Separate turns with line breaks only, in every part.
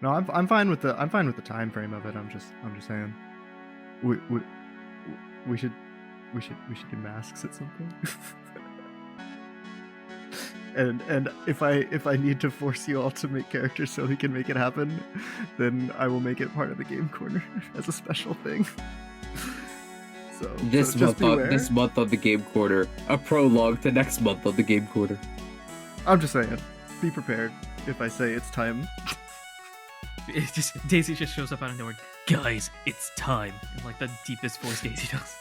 No, I'm fine with the time frame of it. I'm just saying we we we should do masks at some point. and if I need to force you all to make characters so we can make it happen, then I will make it part of the game corner as a special thing. So
this month on the game corner, a prologue to next month on the game corner.
I'm just saying, be prepared if I say it's time.
Daisy just shows up out of nowhere. Guys, it's time. In like the deepest voice Daisy does.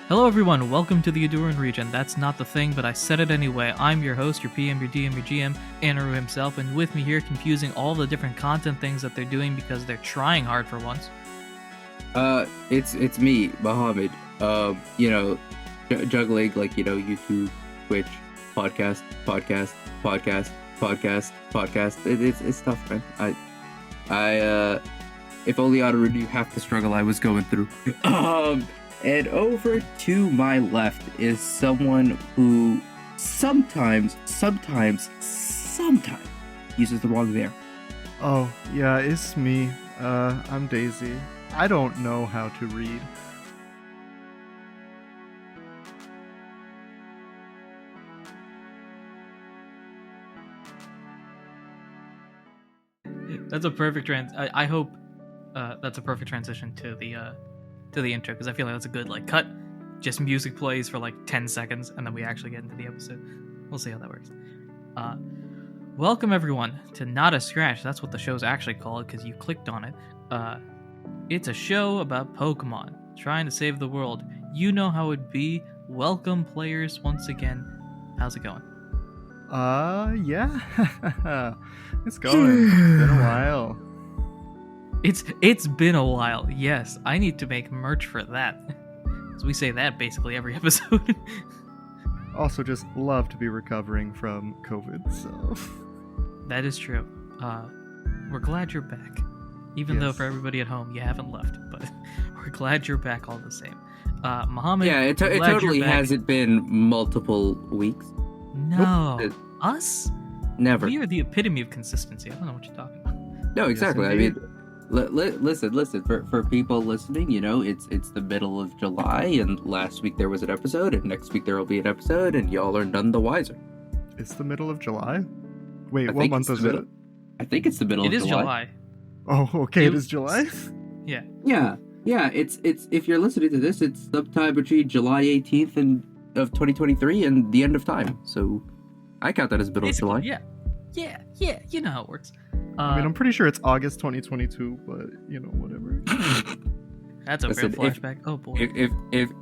Hello everyone, welcome to the Aduran region. That's not the thing, but I said it anyway. I'm your host, your PM, your DM, your GM, Anirudh himself, and with me here confusing all the different content things that they're doing because they're trying hard for once.
It's me, Mohammed. Juggling like, YouTube, Twitch, podcast. It's tough, man. I if only Anirudh knew half the struggle I was going through. And over to my left is someone who sometimes uses the wrong there.
Oh, yeah, it's me. I'm Daisy. I don't know how to read.
That's a perfect I hope that's a perfect transition to the intro, because I feel like that's a good cut. Just music plays for 10 seconds, and then we actually get into the episode. We'll see how that works. Welcome everyone to Not a Scratch. That's what the show's actually called because you clicked on it. It's a show about Pokemon trying to save the world. You know how it'd be. Welcome players once again. How's it going?
Yeah. It's going. It's been a while.
It's been a while. Yes, I need to make merch for that. So we say that basically every episode.
Also, just love to be recovering from COVID. So
that is true. We're glad you're back, even though for everybody at home you haven't left. But we're glad you're back all the same. Muhammad.
Yeah, it totally hasn't been multiple weeks.
No, us?
Never.
We are the epitome of consistency. I don't know what you're talking about.
No, exactly. Yes, I mean. Listen. For people listening, it's the middle of July, and last week there was an episode, and next week there will be an episode, and y'all are none the wiser.
It's the middle of July? Wait, what month is it?
I think it's the middle of July.
It is July.
Oh, okay, it is July?
Yeah.
Yeah, it's if you're listening to this, it's sometime between July 18th of 2023 and the end of time. So I count that as middle of July.
Yeah, you know how it works.
I'm pretty sure it's August 2022, but whatever.
That's a real flashback. Oh boy.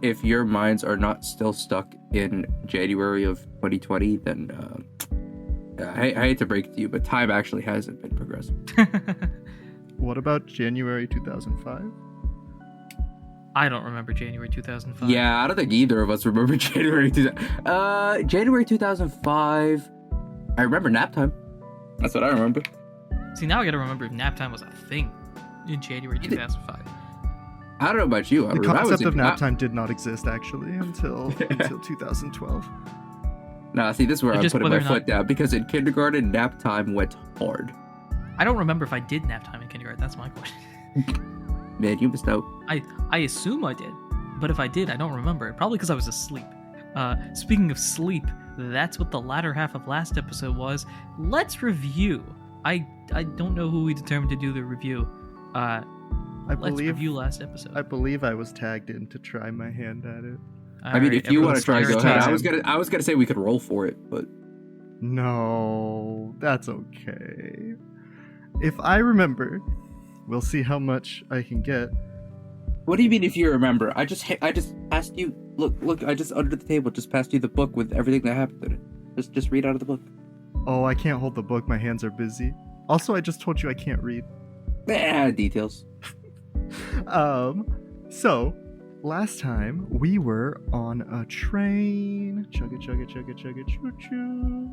If your minds are not still stuck in January of 2020, then I hate to break it to you, but time actually hasn't been progressing.
What about January 2005?
I don't remember January 2005.
Yeah, I don't think either of us remember January 2000. January 2005. I remember nap time. That's what I remember.
See, now I gotta remember if nap time was a thing in January 2005.
I don't know about you.
The concept of nap time did not exist, actually, until 2012.
Nah, see, this is where I'm putting my foot down, because in kindergarten, nap time went hard.
I don't remember if I did nap time in kindergarten. That's my question.
Man, you missed out.
I assume I did, but if I did, I don't remember it. Probably because I was asleep. Speaking of sleep, that's what the latter half of last episode was. Let's review. I don't know who we determined to do the review. Let's review last episode.
I believe I was tagged in to try my hand at it.
I mean, if you want to try, go ahead. I was gonna say we could roll for it, but
no, that's okay. If I remember, we'll see how much I can get.
What do you mean if you remember? I just passed you. Look! I just under the table just passed you the book with everything that happened in it. Just read out of the book.
Oh, I can't hold the book. My hands are busy. Also, I just told you I can't read.
Details.
So last time we were on a train. Chugga chugga chugga chugga choo choo.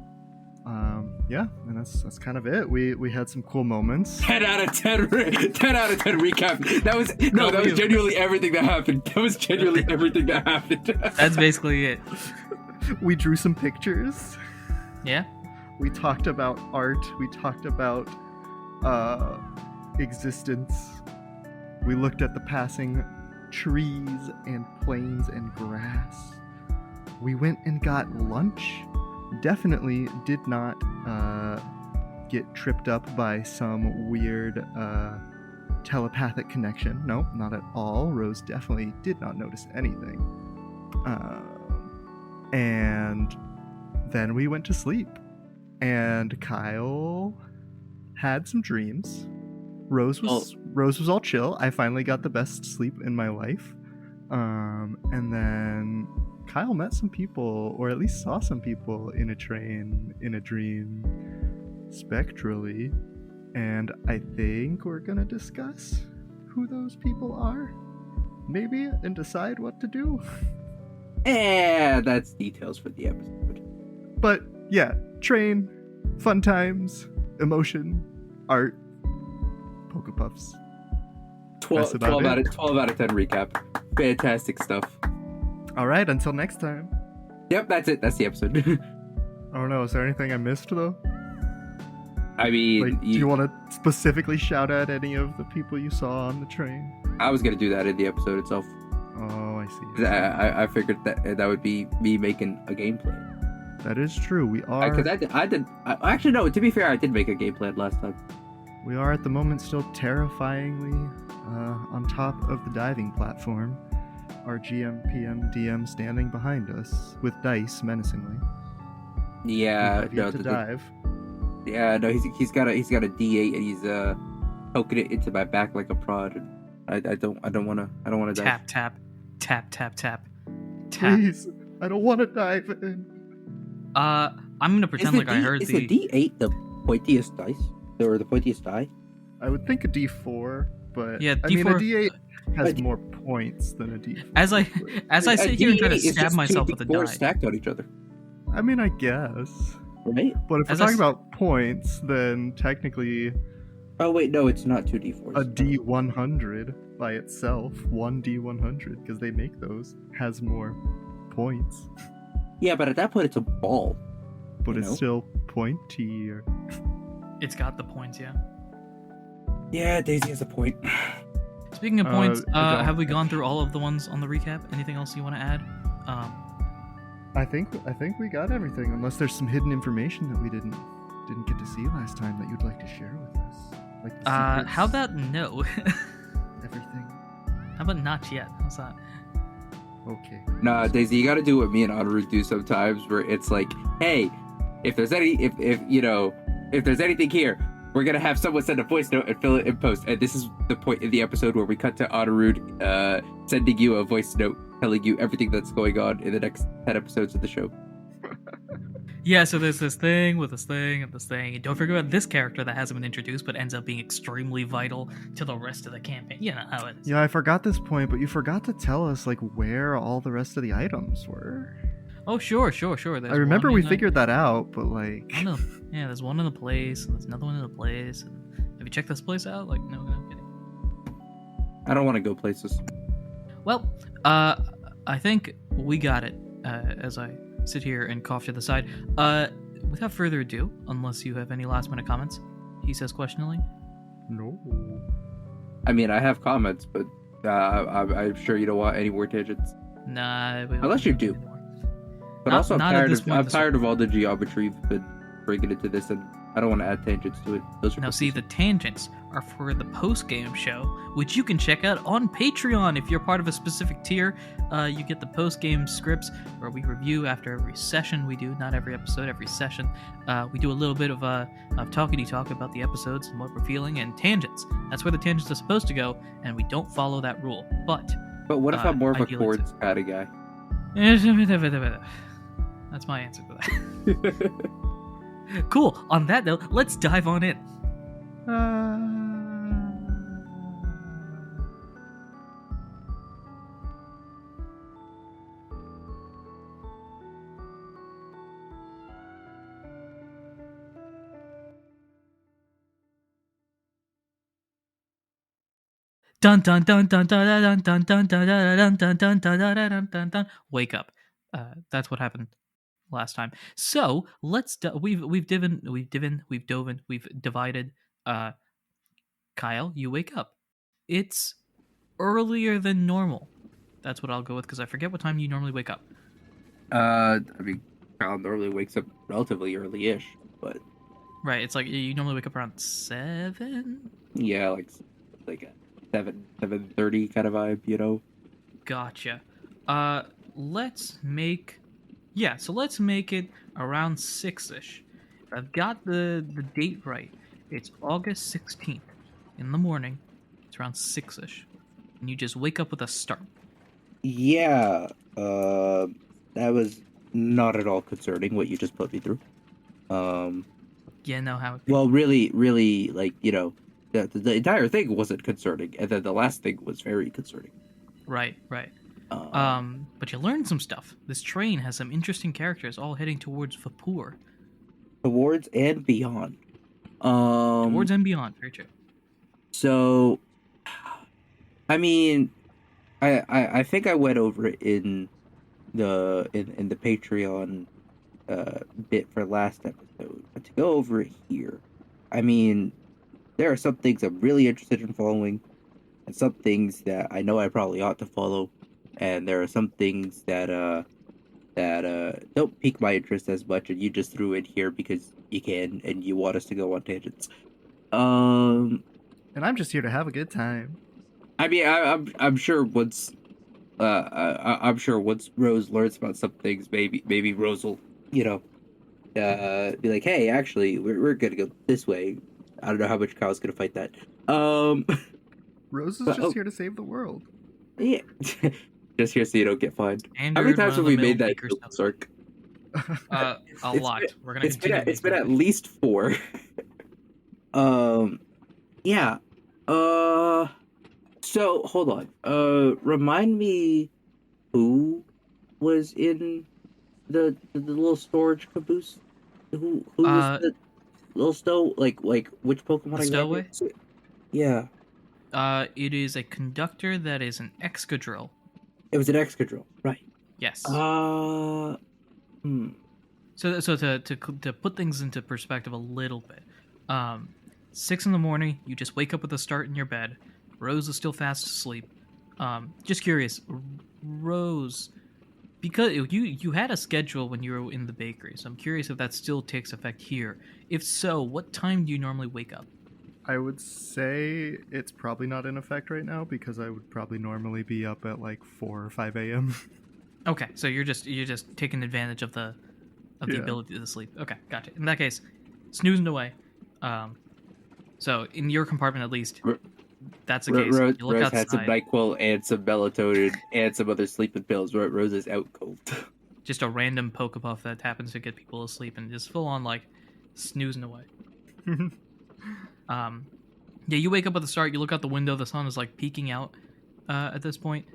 Yeah, and that's kind of it. We had some cool moments.
10 out of 10 recap. That was genuinely everything that happened.
That's basically it.
We drew some pictures.
Yeah.
We talked about art. We talked about existence. We looked at the passing trees and plains and grass. We went and got lunch. Definitely did not get tripped up by some weird telepathic connection. Nope, not at all. Rose definitely did not notice anything. And then we went to sleep. And Kyle had some dreams. Rose was all chill. I finally got the best sleep in my life. And then Kyle met some people, or at least saw some people in a train, in a dream, spectrally. And I think we're gonna discuss who those people are, maybe, and decide what to do.
And that's details for the episode.
But yeah, train, fun times, emotion, art, Poke Puffs.
12 out of 10 recap. Fantastic stuff.
All right, until next time.
Yep, that's it. That's the episode.
I don't know. Is there anything I missed though?
I mean,
Like, do you want to specifically shout out any of the people you saw on the train?
I was gonna do that in the episode itself.
Oh, I see.
I figured that would be me making a game plan.
That is true. We are.
Because actually no. To be fair, I did make a game plan last time.
We are at the moment still terrifyingly on top of the diving platform. Our GM, PM, DM standing behind us with dice menacingly.
Yeah,
We have yet to dive.
Yeah, no. He's got a D8 and he's poking it into my back like a prod. And I don't want to dive.
Tap, tap, tap, tap, tap, tap.
Please, I don't want to dive in.
I'm gonna pretend like I heard
is the D8 the pointiest dice or the pointiest die?
I would think a D4, but
Yeah,
I mean, a
D4
D8 has more points than a D4.
As I sit here and try to
D8 is
stab
just
myself
two
with a
D4
die.
stacked on each other,
I mean, I guess.
right?
But if we're
As I
talking
s-
about points, then technically
Oh wait, no, it's not two D4s.
a D100 by itself, one D100, because they make those, has more points.
Yeah, but at that point it's a ball.
But
You
it's
know?
still pointy. Or...
It's got the points, yeah.
Yeah, Daisy has a point.
Speaking of points,
I don't-
have we gone through all of the ones on the recap? Anything else you want to add?
I think we got everything, unless there's some hidden information that we didn't get to see last time that you'd like to share with us. Like the
How
secrets,
about no?
everything?
How about not yet? How's that?
Okay.
Nah, Daisy, you gotta do what me and Anirudh do sometimes, where it's like, hey, if there's anything here, we're gonna have someone send a voice note and fill it in post. And this is the point in the episode where we cut to Anirudh sending you a voice note telling you everything that's going on in the next 10 episodes of the show.
Yeah, so there's this thing with this thing and this thing. And don't forget about this character that hasn't been introduced but ends up being extremely vital to the rest of the campaign. You know how it is.
Yeah, I forgot this point, but you forgot to tell us like where all the rest of the items were.
Oh, sure. There's
I remember
one
we
in
figured that out, but like,
yeah, there's one in the place, and there's another one in the place. And have you checked this place out? Like, no kidding.
I don't want to go places.
Well, I think we got it. As I sit here and cough to the side. Without further ado, unless you have any last minute comments, he says questioningly.
no.
I mean, I have comments, but I'm sure you don't want any more tangents.
Nah.
Unless you do. But
Not-
also,
not at this point.
I'm tired of all the geometry you've been bringing into this, and I don't want to add tangents to it. Those are
Now, see, the tangents are for the post-game show, which you can check out on Patreon. If you're part of a specific tier, you get the post-game scripts where we review after every session we do, not every episode, every session. We do a little bit of talkity-talk about the episodes and what we're feeling, and tangents. That's where the tangents are supposed to go, and we don't follow that rule. But
what if I'm more of a
ideally
chords kind of guy?
that's my answer to that. Cool. On that note, let's dive on in. Dun dun dun dun dun dun dun dun dun dun dun dun dun dun dun dun dun. Wake up. That's what happened last time. So let's we've divided. Kyle, you wake up. It's earlier than normal. That's what I'll go with because I forget what time you normally wake up.
I mean, Kyle normally wakes up relatively early-ish, but
Right, it's like you normally wake up around 7.
yeah, like a 7:30 kind of vibe, you know.
Gotcha. Let's make so let's make it around 6ish. If I've got the date right, it's August 16th in the morning. It's around 6ish, and you just wake up with a start.
Yeah, that was not at all concerning what you just put me through.
Yeah, know how.
Well, really, like, you know, the entire thing wasn't concerning, and then the last thing was very concerning.
Right. But you learned some stuff. This train has some interesting characters all heading towards Vapur.
Towards and beyond.
Towards and beyond, very true.
So, I mean, I think I went over it in the Patreon bit for last episode, but to go over it here, I mean, there are some things I'm really interested in following, and some things that I know I probably ought to follow, and there are some things that don't pique my interest as much, and you just threw it here because you can, and you want us to go on tangents.
And I'm just here to have a good time.
I mean, I'm sure once I'm sure once Rose learns about some things, maybe Rose will, you know, be like, hey, actually, we're gonna go this way. I don't know how much Kyle's gonna fight that.
Rose is
But,
just here to save the world.
Yeah, just here so you don't get fined.
And
How many times have we made that joke, Sark?
A lot. We're gonna
It's been
continue.
it's been at least 4. Yeah. So hold on. Remind me who was in the little storage caboose? Who was the little stow? Like which Pokemon?
The stowaway?
Yeah.
It is a conductor that is an Excadrill.
It was an Excadrill, right?
Yes.
So
So to put things into perspective a little bit, 6 in the morning, you just wake up with a start in your bed. Rose is still fast asleep. Just curious, Rose, because you had a schedule when you were in the bakery, so I'm curious if that still takes effect here. If so, what time do you normally wake up?
I would say it's probably not in effect right now because I would probably normally be up at like 4 or 5 a.m.
Okay, so you're just taking advantage of the ability to sleep. Okay, gotcha. In that case, snoozing away. So in your compartment at least, that's the case.
Rose
You look outside.
had some NyQuil and some melatonin and some other sleeping pills. Rose is out cold.
Just a random Pokepuff that happens to get people asleep and just full on like snoozing away. Yeah, you wake up at the start. You look out the window. The sun is like peeking out at this point,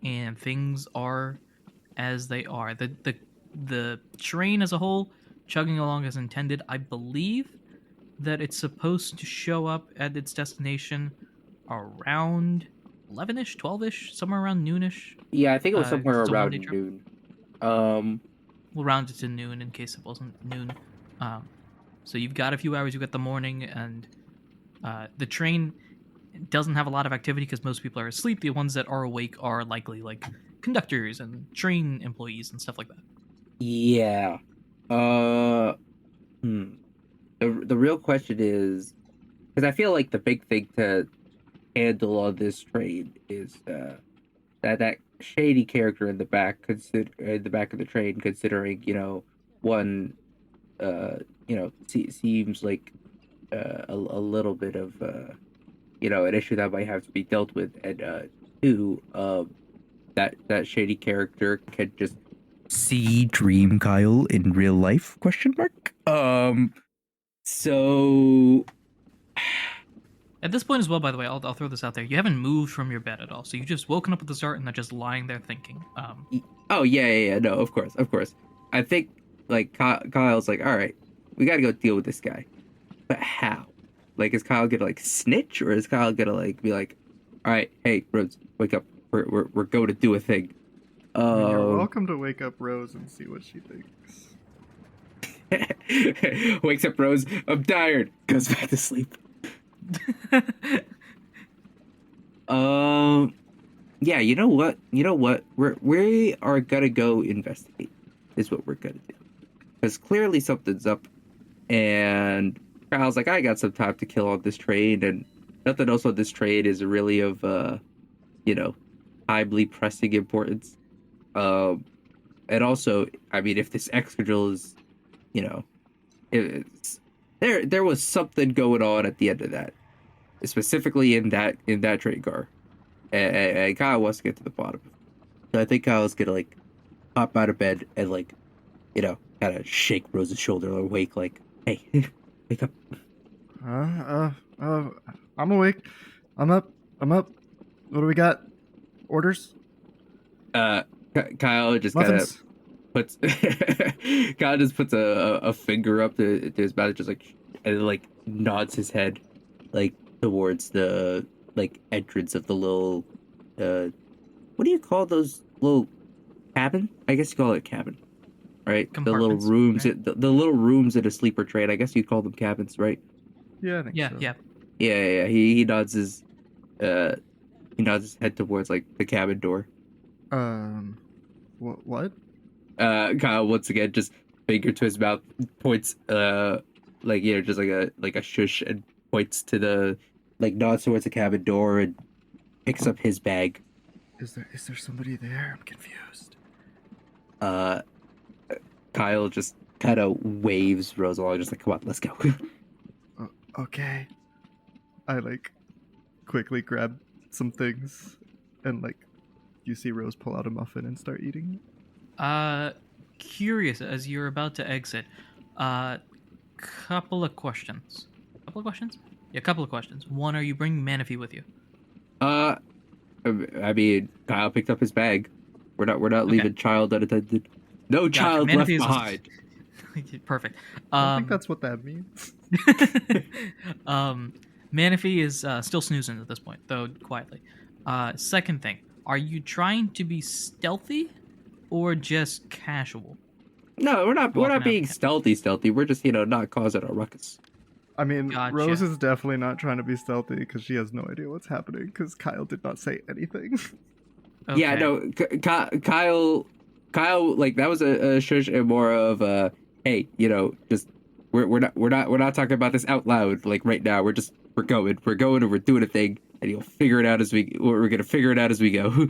and things are as they are. The train as a whole chugging along as intended. I believe that it's supposed to show up at its destination around 11ish, 12ish, somewhere around noonish.
Yeah, I think it was somewhere
it's a
around
one-day trip.
noon.
We'll round it to noon in case it wasn't noon. So you've got a few hours. You've got the morning, and the train doesn't have a lot of activity because most people are asleep. The ones that are awake are likely like conductors and train employees and stuff like that.
Yeah. The real question is, because I feel like the big thing to handle on this train is that shady character in the back, in the back of the train, considering, you know, one, you know, seems like a little bit of you know, an issue that might have to be dealt with, and 2, that shady character could just see Dream Kyle in real life? Question mark. So
At this point as well, by the way, I'll throw this out there. You haven't moved from your bed at all, so you've just woken up at the start and they're just lying there thinking.
Oh yeah. No, of course. I think like Kyle's like, all right, we got to go deal with this guy, but how? Like, is Kyle gonna like snitch, or is Kyle gonna like be like, all right, hey Rose, wake up, we're going to do a thing.
You're welcome to wake up Rose and see what she thinks.
Wakes up Rose. I'm tired. Goes back to sleep. Yeah, you know what? We are gonna go investigate. Is what we're gonna do. Because clearly something's up, and Kyle's like, I got some time to kill on this train, and nothing else on this train is really of you know, timely pressing importance. And also, I mean, if this Excadrill is, you know, it's there was something going on at the end of that, specifically in that train car, and Kyle wants to get to the bottom of it. So I think Kyle's gonna like hop out of bed and like, you know, kind of shake Rose's shoulder or wake, like, hey, wake up.
I'm awake. I'm up. What do we got? Orders?
Kyle just kind of puts Kyle just puts a finger up to his mouth, just like, and like nods his head like towards the like entrance of the little what do you call those little cabin? I guess you call it a cabin, right? The little rooms,
right?
the little rooms in a sleeper train. I guess you'd call them cabins, right?
Yeah, I think so.
Yeah.
He nods his head towards like the cabin door.
What?
Kyle once again just finger to his mouth, points like, you know, just like a shush, and points to the, like, nods towards the cabin door and picks up his bag.
Is there somebody there? I'm confused.
Kyle just kind of waves Rose along, just like, come on, let's go.
Okay. I like quickly grab some things, and like you see Rose pull out a muffin and start eating it.
Curious, as you're about to exit, couple of questions. Yeah, couple of questions. One, are you bringing Manaphy with you?
I mean, Kyle picked up his bag. We're not leaving child unattended. No child left behind.
Perfect.
I don't think that's what that means.
Manaphy is still snoozing at this point, though quietly. Second thing, are you trying to be stealthy or just casual?
No, we're not being stealthy. We're just, you know, not causing a ruckus.
I mean,
Gotcha.
Rose is definitely not trying to be stealthy because she has no idea what's happening because Kyle did not say anything.
Okay.
Yeah, no, Kyle, like, that was a shush and more of a, hey, you know, just we're not talking about this out loud like right now. We're going and we're doing a thing, and you'll figure it out as we're gonna figure it out as we go.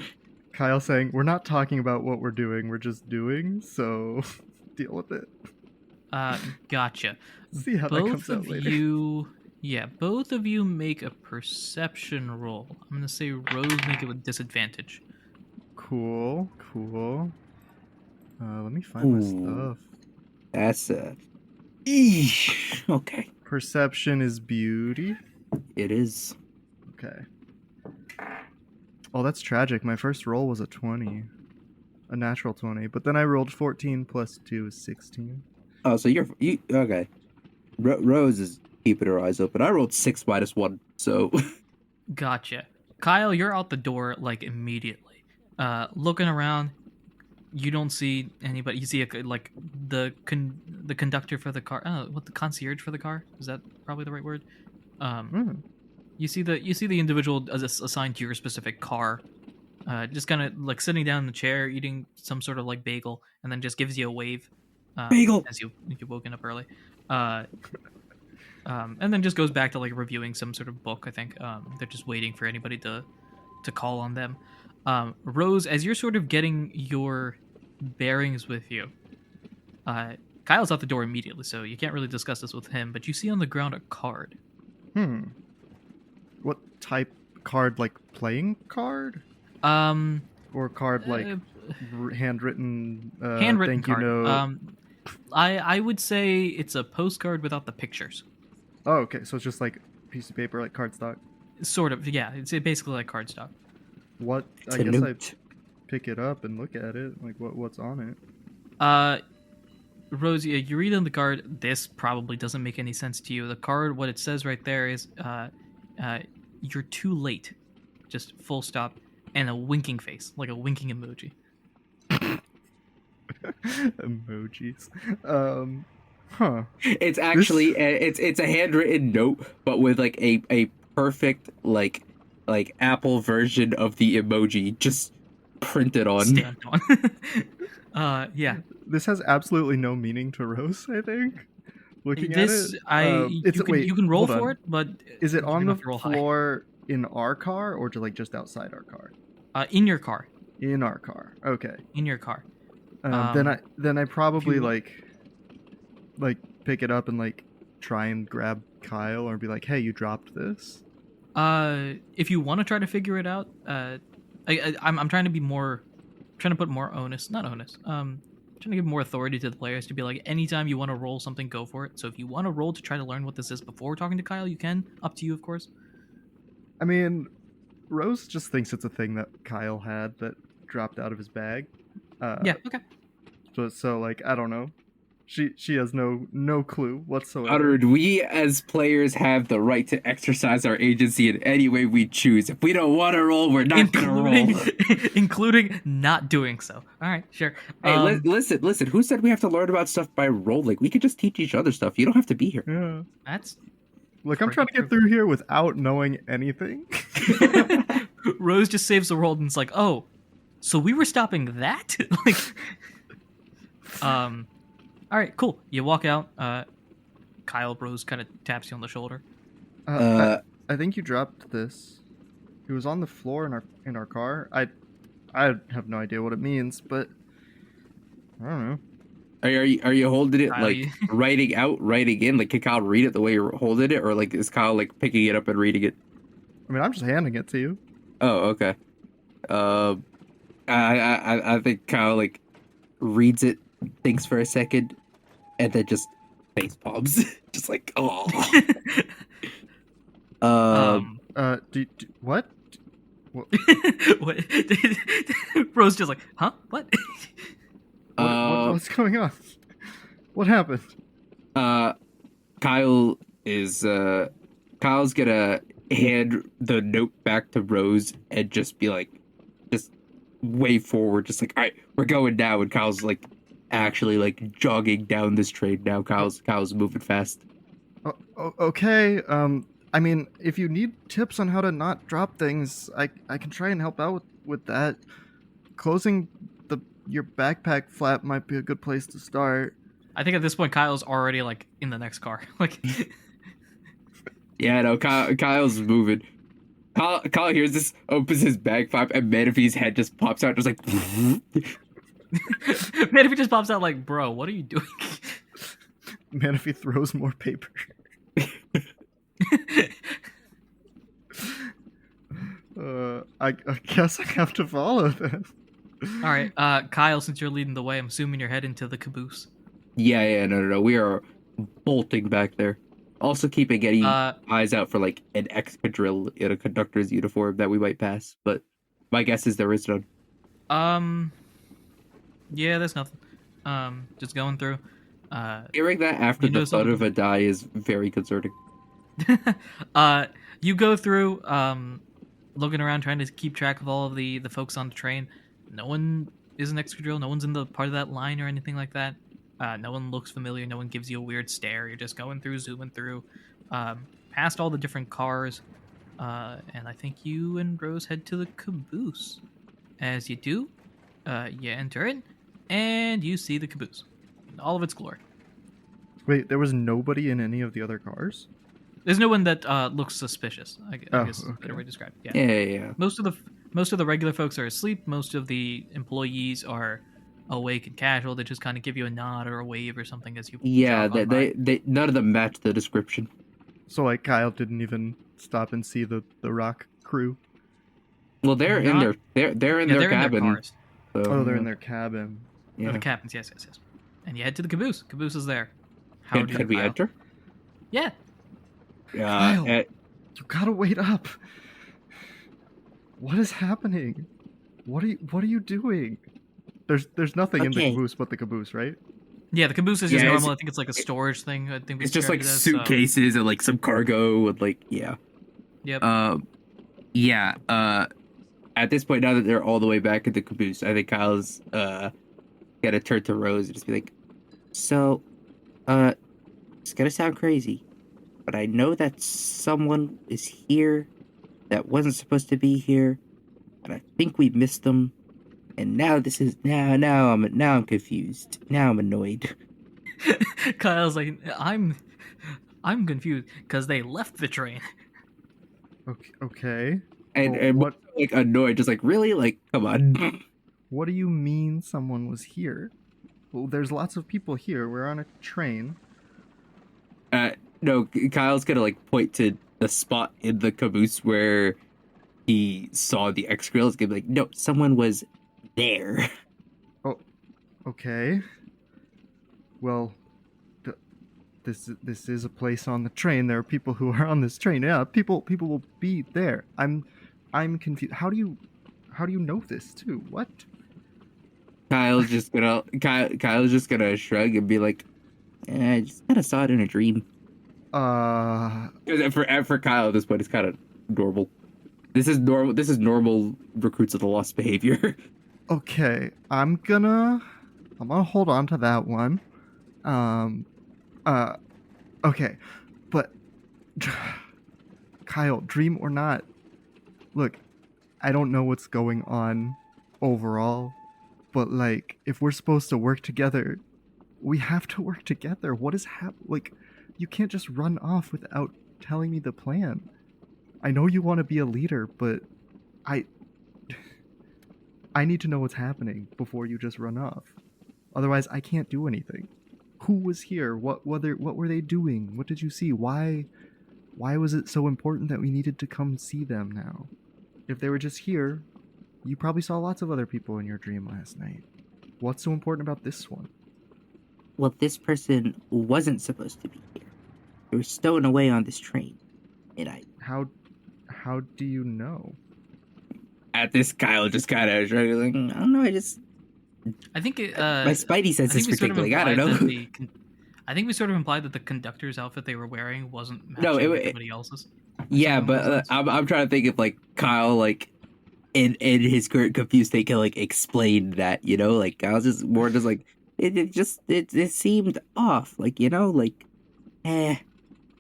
Kyle saying, we're not talking about what we're doing, we're just doing, so deal with it.
Gotcha.
See how that comes out later.
Both of you make a perception roll. I'm gonna say Rose make it with disadvantage.
Cool. Let me find my stuff.
That's okay.
Perception is beauty.
It is.
Okay. Oh, that's tragic. My first roll was a 20. A natural 20. But then I rolled 14 plus 2 is 16.
Oh, so you okay. Rose is keeping her eyes open. I rolled 6 minus 1, so...
Gotcha. Kyle, you're out the door, like, immediately. Looking around, you don't see anybody. You see, the conductor for the car. The concierge for the car? Is that probably the right word? You see the individual assigned to your specific car, just kind of like sitting down in the chair, eating some sort of like bagel, and then just gives you a wave.
Bagel.
As you've woken up early, and then just goes back to like reviewing some sort of book. I think they're just waiting for anybody to call on them. Rose, as you're sort of getting your bearings with you, Kyle's out the door immediately, so you can't really discuss this with him. But you see on the ground a card.
What type card? Like playing card? Or card like handwritten?
Handwritten
thank you
card.
note?
I would say it's a postcard without the pictures.
Oh, okay. So it's just like a piece of paper, like cardstock.
Sort of, yeah. It's basically like cardstock.
What?
It's
I
a
guess
note.
I pick it up and look at it. Like what's on it?
Rosie, you read on the card. This probably doesn't make any sense to you. The card, what it says right there is, you're too late. Just full stop, and a winking face, like a winking emoji.
Emojis. Huh.
It's actually it's a handwritten note, but with like a perfect like Apple version of the emoji just printed on.
Stamped on. Yeah.
This has absolutely no meaning to Rose, I think. Looking at
This
it.
you can
Wait,
you can roll
hold
for
on.
it, but
Is it
you're
on
gonna
the
have to roll high.
floor in our car or just outside our car?
In your car.
In our car. Okay.
In your car.
Then I probably
you-
like pick it up and like try and grab Kyle or be like, "Hey, you dropped this."
If you want to try to figure it out, I'm trying to be more, trying to put more onus, not onus. Trying to give more authority to the players to be like, anytime you want to roll something, go for it. So if you want to roll to try to learn what this is before talking to Kyle, you can. Up to you, of course.
I mean, Rose just thinks it's a thing that Kyle had that dropped out of his bag.
Yeah. Okay.
So like I don't know. She has no clue whatsoever.
Anirudh, we as players have the right to exercise our agency in any way we choose. If we don't want to roll, we're not gonna roll.
Including not doing so. All right, sure.
Hey, listen. Who said we have to learn about stuff by rolling? We could just teach each other stuff. You don't have to be here.
Yeah.
That's
Look, I'm trying to get through here without knowing anything.
Rose just saves the world and it's like, oh, so we were stopping that? Like, all right, cool. You walk out. Kyle Rose kind of taps you on the shoulder.
I think you dropped this. It was on the floor in our car. I have no idea what it means, but I don't know.
Are you holding it
Kyle,
like
you-
writing in? Like, can Kyle read it the way you're holding it, or like is Kyle like picking it up and reading it?
I mean, I'm just handing it to you.
Oh, okay. I think Kyle like reads it, thinks for a second, and then just face palms, just like oh.
What?
What? Rose just like, huh? What?
What's going on? What happened?
Kyle is Kyle's gonna hand the note back to Rose and just be like, just way forward, just like, all right, we're going now. And Kyle's like actually like jogging down this train now. Kyle's moving fast.
Okay. I mean, if you need tips on how to not drop things, I can try and help out with that. Closing your backpack flap might be a good place to start.
I think at this point Kyle's already like in the next car. Like,
Yeah, no, Kyle's moving. Kyle hears this, opens his bag flap, and Manaphy's head just pops out, just like.
man, if he just pops out like, bro, what are you doing?
Man, if he throws more paper. I guess I have to follow then.
All right, Kyle, since you're leading the way, I'm assuming you're heading to the caboose.
Yeah, no. We are bolting back there. Also keeping any eyes out for like an escadrille in a conductor's uniform that we might pass, but my guess is there is none.
Yeah, there's nothing. Just going through.
Hearing that after
You know
the thud of
something?
a die is very concerning.
You go through, looking around, trying to keep track of all of the folks on the train. No one is an escadrille. No one's in the part of that line or anything like that. No one looks familiar. No one gives you a weird stare. You're just going through, zooming through, past all the different cars. And I think you and Rose head to the caboose. As you do, you enter it, and you see the caboose in all of its glory.
Wait, there was nobody in any of the other cars?
There's no one that looks suspicious. I guess is a
okay.
better way to describe it.
Yeah.
Most of the regular folks are asleep. Most of the employees are awake and casual. They just kind of give you a nod or a wave or something as you.
Yeah,
jog on by.
they none of them match the description.
So like Kyle didn't even stop and see the rock crew.
Well, they're in
Not-
their they're in
Yeah,
their
they're
cabin.
in their cars.
So,
Oh, they're in their cabin.
Yeah.
Oh, the captains. Yes. And you head to the caboose. Caboose is there. How do
Can we
Kyle?
enter?
Yeah.
Kyle.
Eh,
You gotta wait up. What is happening? What are you doing? There's nothing in the
Okay.
caboose but the caboose, right?
Yeah, the caboose is just
Yeah,
normal. I think it's like a storage thing. I think we
it's just like
described it as,
suitcases and like some cargo and like yeah.
Yep.
At this point, now that they're all the way back in the caboose, I think Kyle's gonna turn to Rose and just be like, "So, It's gonna sound crazy, but I know that someone is here that wasn't supposed to be here, and I think we missed them. And now I'm confused. Now I'm annoyed.
Kyle's like, I'm confused because they left the train.
Okay.
And
what
like annoyed, just like really, like come on.
what do you mean someone was here? Well, there's lots of people here. We're on a train.
No, Kyle's gonna like point to the spot in the caboose where he saw the X-Grill. He's gonna be like, no, someone was there.
Oh, okay. Well, this is a place on the train. There are people who are on this train. Yeah, people will be there. I'm confused. How do you know this too? What?
Kyle's just gonna shrug and be like, I just kind of saw it in a dream. For Kyle at this point, it's kind of normal. This is normal. This is normal Recruits of the Lost behavior.
Okay, I'm gonna hold on to that one. Okay, but Kyle, dream or not, look, I don't know what's going on overall, but like, if we're supposed to work together, we have to work together. What is like, you can't just run off without telling me the plan. I know you want to be a leader, but I need to know what's happening before you just run off. Otherwise, I can't do anything. Who was here? What were they doing? What did you see? Why was it so important that we needed to come see them now? If they were just here, you probably saw lots of other people in your dream last night. What's so important about this one?
Well, this person wasn't supposed to be here. They were stolen away on this train, and
How do you know?
At this, Kyle just kind of struggling. I don't know.
I think it,
my spidey sense is particularly. I don't know.
I think we sort of implied that the conductor's outfit they were wearing wasn't matching anybody else's.
Yeah, but I'm trying to think if like Kyle like in his current confused state can like explain that, you know, like Kyle's just more just like it seemed off, like, you know, like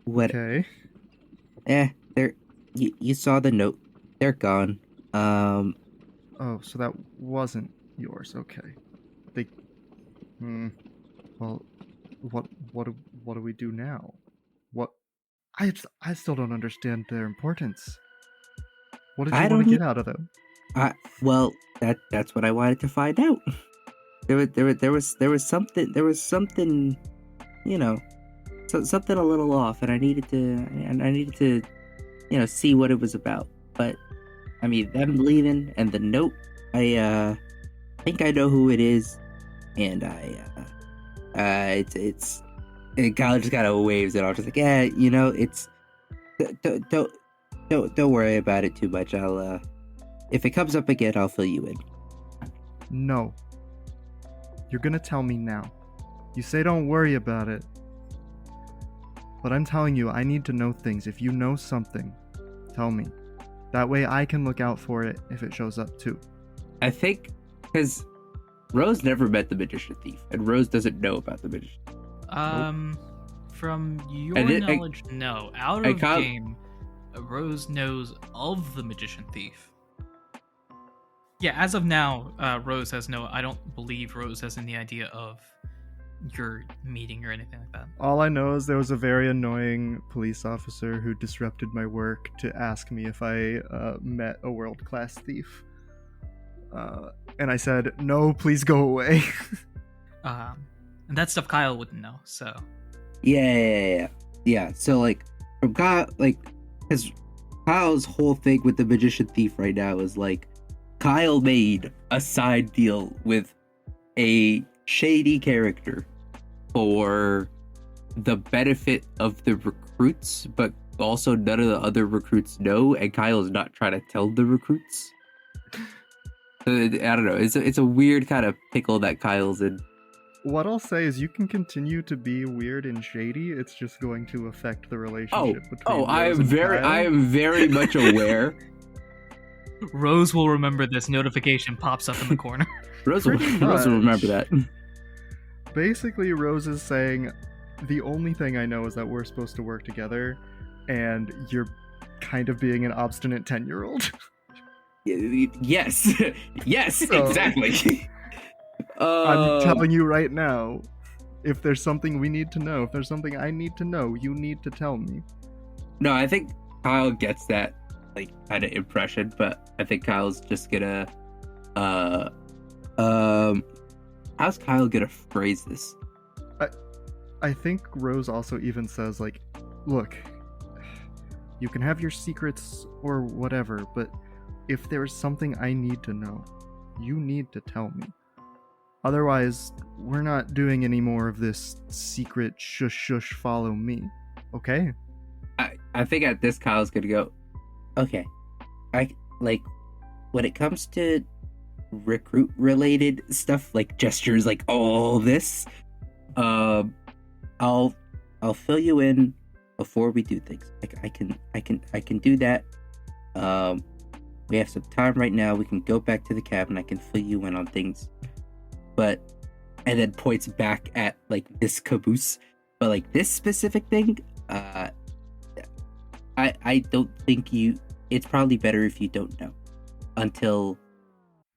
what?
Okay.
There you saw the note. They're gone.
Oh, so that wasn't yours. Okay. They. Well, what do we do now? What? I still don't understand their importance. What did you want to get out of them?
Well, that's what I wanted to find out. There was something, you know, something a little off, and I needed to, you know, see what it was about. But I mean, them leaving and the note, I think I know who it is, and it's and Kyle just kind of waves it off, just like, yeah, you know, it's don't worry about it too much. I'll if it comes up again, I'll fill you in.
No. You're gonna tell me now. You say don't worry about it. But I'm telling you, I need to know things. If you know something, tell me. That way I can look out for it if it shows up too.
I think because Rose never met the Magician Thief, and Rose doesn't know about the Magician Thief.
From your knowledge, no. Out of game, Rose knows of the Magician Thief. Yeah, as of now, Rose has no... I don't believe Rose has any idea of your meeting or anything like that.
All I know is there was a very annoying police officer who disrupted my work to ask me if I met a world-class thief. And I said, no, please go away.
And that stuff Kyle wouldn't know, so...
Yeah. So, like, from Kyle, like, because Kyle's whole thing with the Magician Thief right now is, like, Kyle made a side deal with a shady character for the benefit of the recruits, but also none of the other recruits know, and Kyle's not trying to tell the recruits. I don't know. It's a weird kind of pickle that Kyle's in.
What I'll say is you can continue to be weird and shady. It's just going to affect the relationship between Rose
I am very much aware.
Rose will remember this notification pops up in the corner.
Rose will remember that.
Basically, Rose is saying, the only thing I know is that we're supposed to work together, and you're kind of being an obstinate 10-year-old.
Yes. Yes,
So-
exactly.
I'm telling you right now, if there's something we need to know, if there's something I need to know, you need to tell me.
No, I think Kyle gets that like kind of impression, but I think Kyle's just gonna how's Kyle gonna phrase this?
I think Rose also even says, like, look, you can have your secrets or whatever, but if there's something I need to know, you need to tell me. Otherwise, we're not doing any more of this secret shush shush follow me, okay?
I think at this Kyle's gonna go, okay. I like when it comes to recruit related stuff like gestures like all this, I'll fill you in before we do things. Like I can do that. We have some time right now. We can go back to the cabin. I can fill you in on things. But and then points back at like this caboose. But like this specific thing, I don't think it's probably better if you don't know until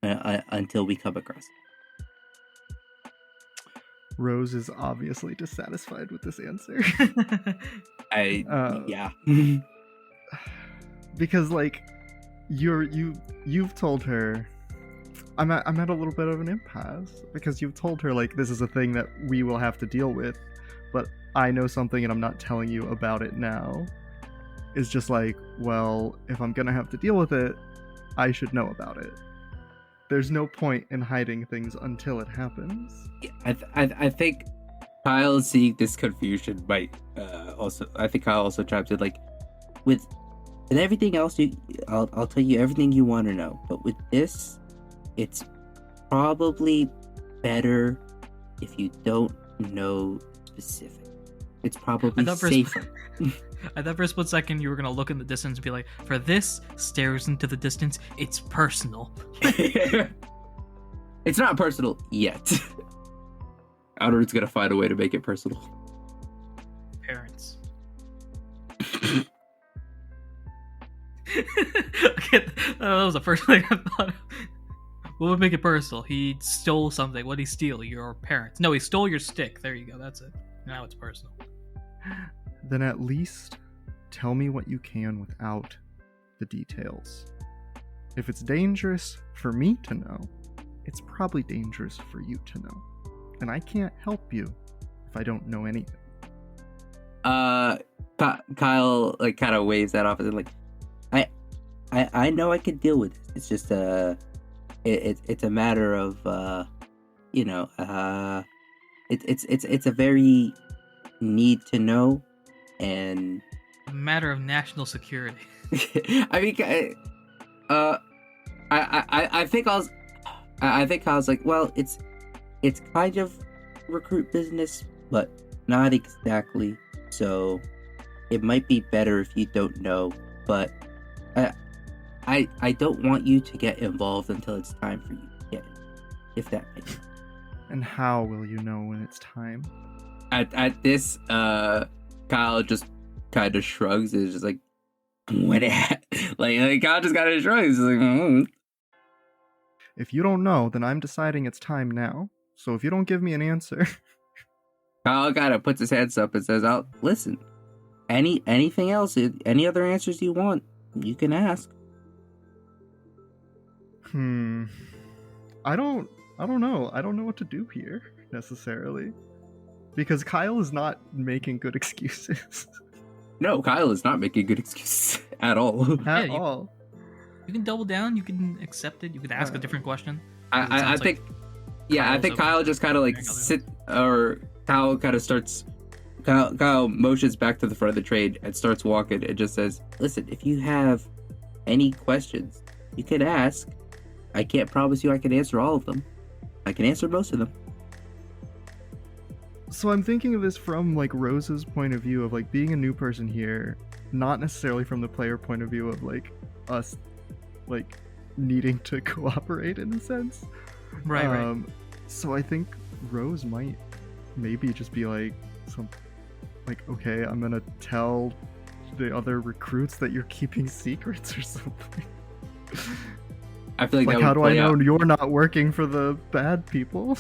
we come across it.
Rose is obviously dissatisfied with this answer.
Yeah.
Because like you've told her, I'm at a little bit of an impasse because you've told her like this is a thing that we will have to deal with, but I know something and I'm not telling you about it now. It's just like, well, if I'm gonna have to deal with it, I should know about it. There's no point in hiding things until it happens.
I think Kyle seeing this confusion might also. I think Kyle also chimes in like with everything else. I'll tell you everything you want to know, but with this, it's probably better if you don't know specific. It's probably safer.
I thought for a split second you were gonna look in the distance and be like, for this stares into the distance, it's personal.
It's not personal yet. Anirudh's gonna find a way to make it personal.
Parents. Okay, that was the first thing I thought of. What would make it personal? He stole something. What did he steal? Your parents. No, he stole your stick. There you go. That's it. Now it's personal.
Then at least tell me what you can without the details. If it's dangerous for me to know, it's probably dangerous for you to know. And I can't help you if I don't know anything.
Kyle like kind of waves that off and like, I know I can deal with this. It's just it's a matter of it's a very need to know and
A matter of national security.
I mean, I think I was like, well, it's kind of recruit business, but not exactly. So it might be better if you don't know, but I don't want you to get involved until it's time for you to get it, if that makes sense.
And how will you know when it's time?
At this, Kyle just kind of shrugs and is just like, what at? Like Kyle just kind of shrugs. He's like,
If you don't know, then I'm deciding it's time now. So if you don't give me an answer...
Kyle kind of puts his hands up and says, "I'll listen. Anything else? Any other answers you want, you can ask."
I don't know. I don't know what to do here, necessarily. Because Kyle is not making good excuses.
No, Kyle is not making good excuses at all.
At all.
You can double down. You can accept it. You can ask a different question.
I think, yeah, I think Kyle just kind of like Kyle kind of starts. Kyle motions back to the front of the train and starts walking and just says, "Listen, if you have any questions, you can ask. I can't promise you I can answer all of them. I can answer most of them."
So I'm thinking of this from like Rose's point of view of like being a new person here, not necessarily from the player point of view of like us like needing to cooperate in a sense.
Right.
So I think Rose might maybe just be like like, okay, I'm gonna tell the other recruits that you're keeping secrets or something.
I feel like
Like,
that
how
would
do I
play
know
out.
you're not working for the bad people?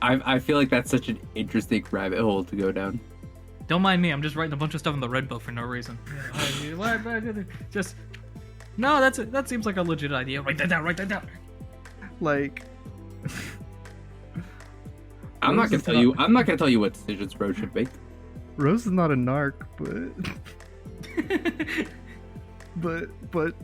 I feel like that's such an interesting rabbit hole to go down.
Don't mind me. I'm just writing a bunch of stuff in the red book for no reason. Just no. That seems like a legit idea. Write that down. Write that down.
Like,
I'm not
Rose
gonna
is
tell you. I'm not gonna tell you what decisions Rose should make.
Rose is not a narc, but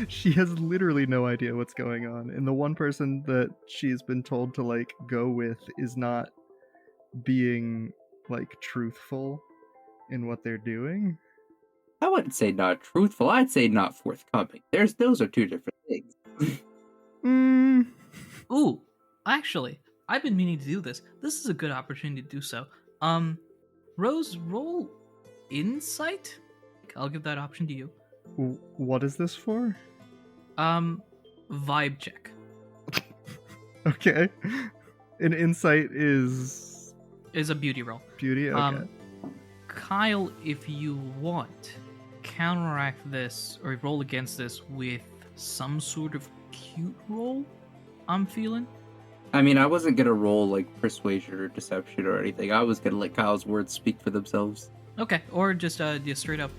she has literally no idea what's going on, and the one person that she's been told to like go with is not being like truthful in what they're doing.
I wouldn't say not truthful. I'd say not forthcoming. Those are two different things.
Ooh, actually, I've been meaning to do this. This is a good opportunity to do so. Rose, roll insight. I'll give that option to you.
What is this for?
Vibe check.
Okay. An insight is
Is a beauty roll.
beauty. Okay.
Kyle, if you want, counteract this or roll against this with some sort of cute roll. I'm feeling.
I mean, I wasn't gonna roll like persuasion or deception or anything. I was gonna let Kyle's words speak for themselves.
Okay, or just straight up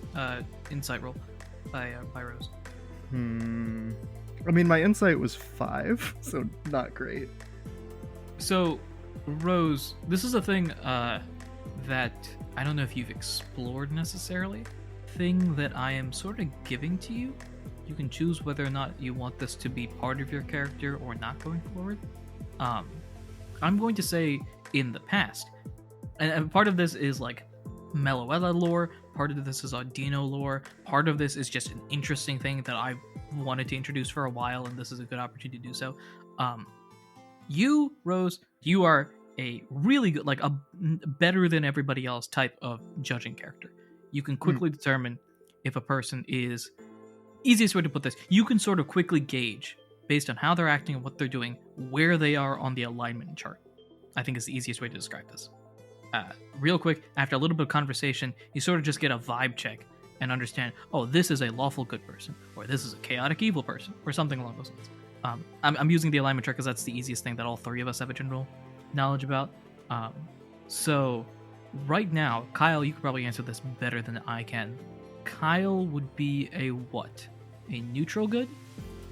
insight roll by Rose.
I mean, my insight was 5, so not great.
So, Rose, this is a thing that I don't know if you've explored necessarily. Thing that I am sort of giving to you. You can choose whether or not you want this to be part of your character or not going forward. I'm going to say in the past, and part of this is like Meloella lore, part of this is Audino lore, part of this is just an interesting thing that I wanted to introduce for a while, and this is a good opportunity to do so. You, Rose, you are a really good, like a better than everybody else type of judging character. You can quickly determine if a person is, easiest way to put this, you can sort of quickly gauge based on how they're acting and what they're doing, where they are on the alignment chart. I think is the easiest way to describe this. Real quick, after a little bit of conversation, you sort of just get a vibe check and understand, oh, this is a lawful good person, or this is a chaotic evil person, or something along those lines. I'm using the alignment chart because that's the easiest thing that all three of us have a general knowledge about. So, right now, Kyle, you could probably answer this better than I can. Kyle would be a what? A neutral good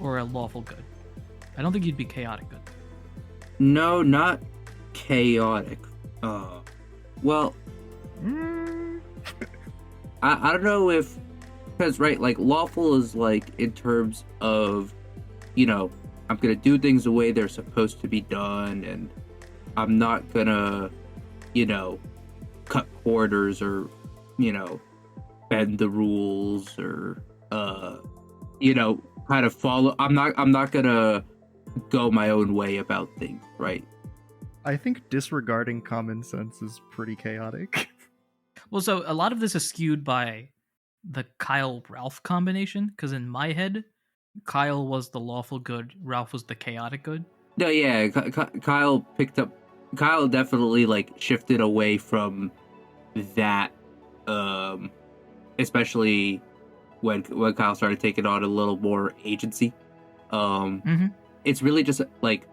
or a lawful good? I don't think you'd be chaotic good.
No, not chaotic. Well, I don't know if, because right, like lawful is like in terms of, you know, I'm gonna do things the way they're supposed to be done, and I'm not gonna, you know, cut corners or, you know, bend the rules or, you know, kind of follow. I'm not gonna go my own way about things, right?
I think disregarding common sense is pretty chaotic.
Well, so a lot of this is skewed by the Kyle-Ralph combination, because in my head, Kyle was the lawful good, Ralph was the chaotic good.
No, yeah, Kyle picked up. Kyle definitely like shifted away from that, especially when Kyle started taking on a little more agency. It's really just like,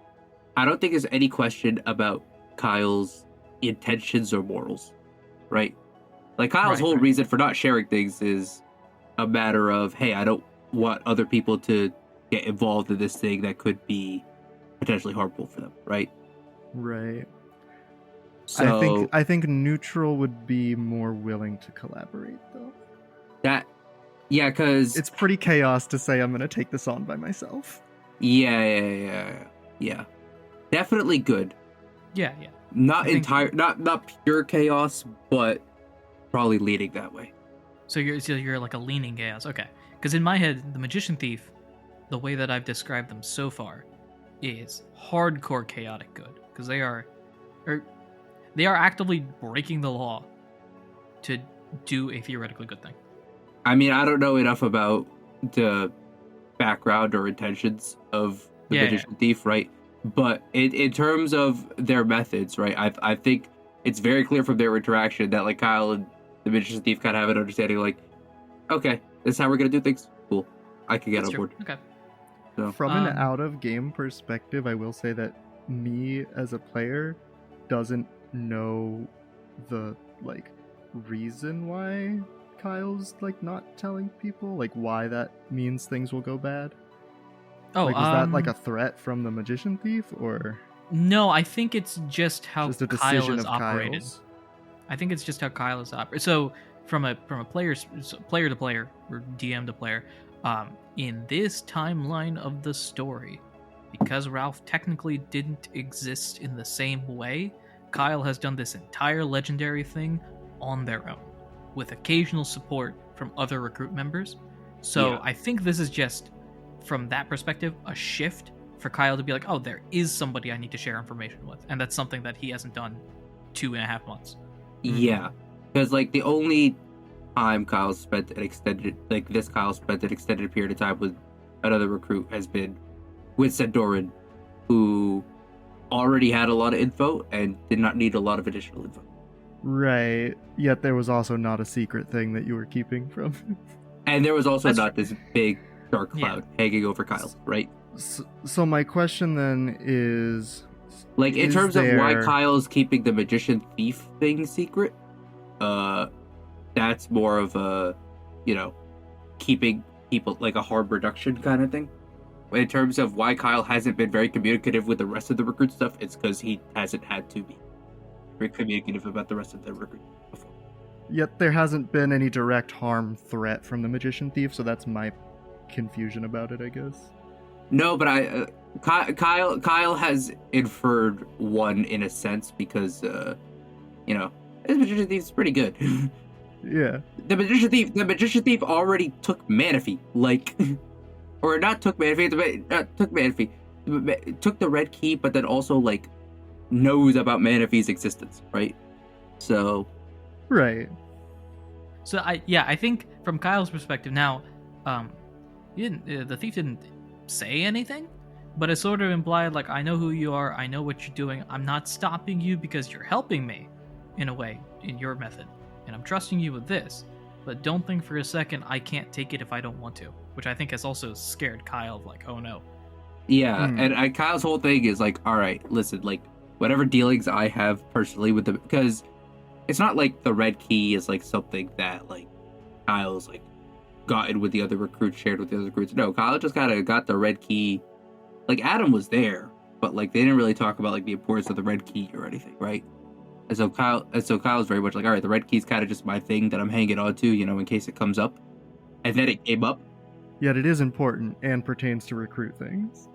I don't think there's any question about Kyle's intentions or morals, right? Like Kyle's whole reason for not sharing things is a matter of, hey, I don't want other people to get involved in this thing that could be potentially harmful for them, right?
Right.
So
I think neutral would be more willing to collaborate, though.
Yeah, because
It's pretty chaos to say I'm gonna take this on by myself.
Yeah. Definitely good.
Yeah.
Not not pure chaos, but probably leading that way.
So you're like a leaning chaos, okay? Because in my head, the magician thief, the way that I've described them so far, is hardcore chaotic good, because they are actively breaking the law to do a theoretically good thing.
I mean, I don't know enough about the background or intentions of the magician thief, right? But in terms of their methods, right? I think it's very clear from their interaction that like Kyle and the Magician Thief kind of have an understanding like, okay, this is how we're gonna do things. Cool, I can get
That's
on
true.
board.
Okay.
So
From an out-of-game perspective, I will say that me as a player doesn't know the like reason why Kyle's like not telling people, like why that means things will go bad.
Oh,
Like, was that like a threat from the Magician Thief, or
No, I think it's just how
just a
Kyle
decision
is
of
operated.
Kyle's?
I think it's just how Kyle is operated. So from a player to player or DM to player, in this timeline of the story, because Ralph technically didn't exist in the same way, Kyle has done this entire legendary thing on their own, with occasional support from other recruit members. So
Yeah.
I think this is just, from that perspective, a shift for Kyle to be like, oh, there is somebody I need to share information with. And that's something that he hasn't done 2.5 months.
Yeah, because like the only time Kyle spent an extended period of time with another recruit has been with Centauran, who already had a lot of info and did not need a lot of additional info.
Right. Yet there was also not a secret thing that you were keeping from.
And there was also
That's
not this big dark cloud hanging over Kyle, right?
So my question then is,
Like in
is
terms of why
there-
Kyle's keeping the Magician Thief thing secret, that's more of a, keeping people like a harm reduction kind of thing. In terms of why Kyle hasn't been very communicative with the rest of the recruit stuff, it's because he hasn't had to be very communicative about the rest of the recruit before.
Yet there hasn't been any direct harm threat from the Magician Thief, so that's my confusion about it, I guess.
No, but Kyle has inferred one in a sense because this Magician Thief's pretty good.
Yeah.
The Magician Thief already took Manaphy, or not took Manaphy, took the red key, but then also like knows about Manaphy's existence, right? So,
Right.
So I think from Kyle's perspective now, the thief didn't say anything, but it sort of implied like, I know who you are, I know what you're doing, I'm not stopping you because you're helping me, in a way, in your method, and I'm trusting you with this, but don't think for a second I can't take it if I don't want to, which I think has also scared Kyle, like, oh no.
yeah, and Kyle's whole thing is like, all right, listen, like, whatever dealings I have personally with them, because it's not like the red key is like something that like Kyle's like gotten with the other recruits, shared with the other recruits. No, Kyle just kind of got the red key. Like Adam was there, but like they didn't really talk about like the importance of the red key or anything, right? And so Kyle's very much like, all right, the red key's kind of just my thing that I'm hanging on to, in case it comes up. And then it came up.
Yet it is important and pertains to recruit things.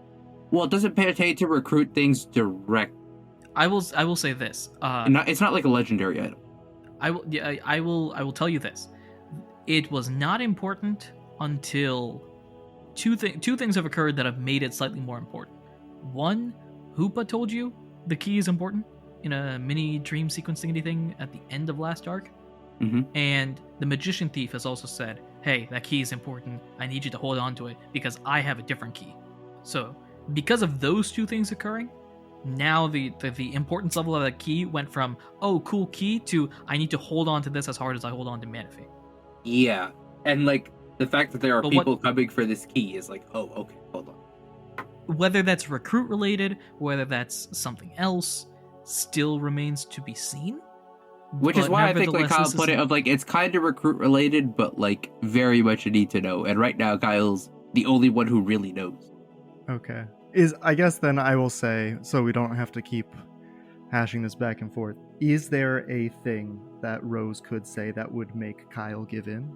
Well, it doesn't pertain to recruit things direct.
I will say this.
It's not like a legendary item.
I will tell you this. It was not important until two things have occurred that have made it slightly more important. One, Hoopa told you the key is important in a mini dream sequence thingy thing at the end of last arc.
Mm-hmm.
And the Magician Thief has also said, hey, that key is important. I need you to hold on to it because I have a different key. So because of those two things occurring, now the importance level of that key went from, oh, cool key, to I need to hold on to this as hard as I hold on to Manaphy.
Yeah, and like the fact that there are
But
people coming for this key is like, oh, okay, hold on.
Whether that's recruit related, whether that's something else, still remains to be seen.
Which is
But
why I think like
nevertheless,
Kyle
this
put
is-
it of like it's kind of recruit related, but like very much a need to know. And right now, Kyle's the only one who really knows.
Okay. I guess then I will say, so we don't have to keep hashing this back and forth, is there a thing that Rose could say that would make Kyle give in?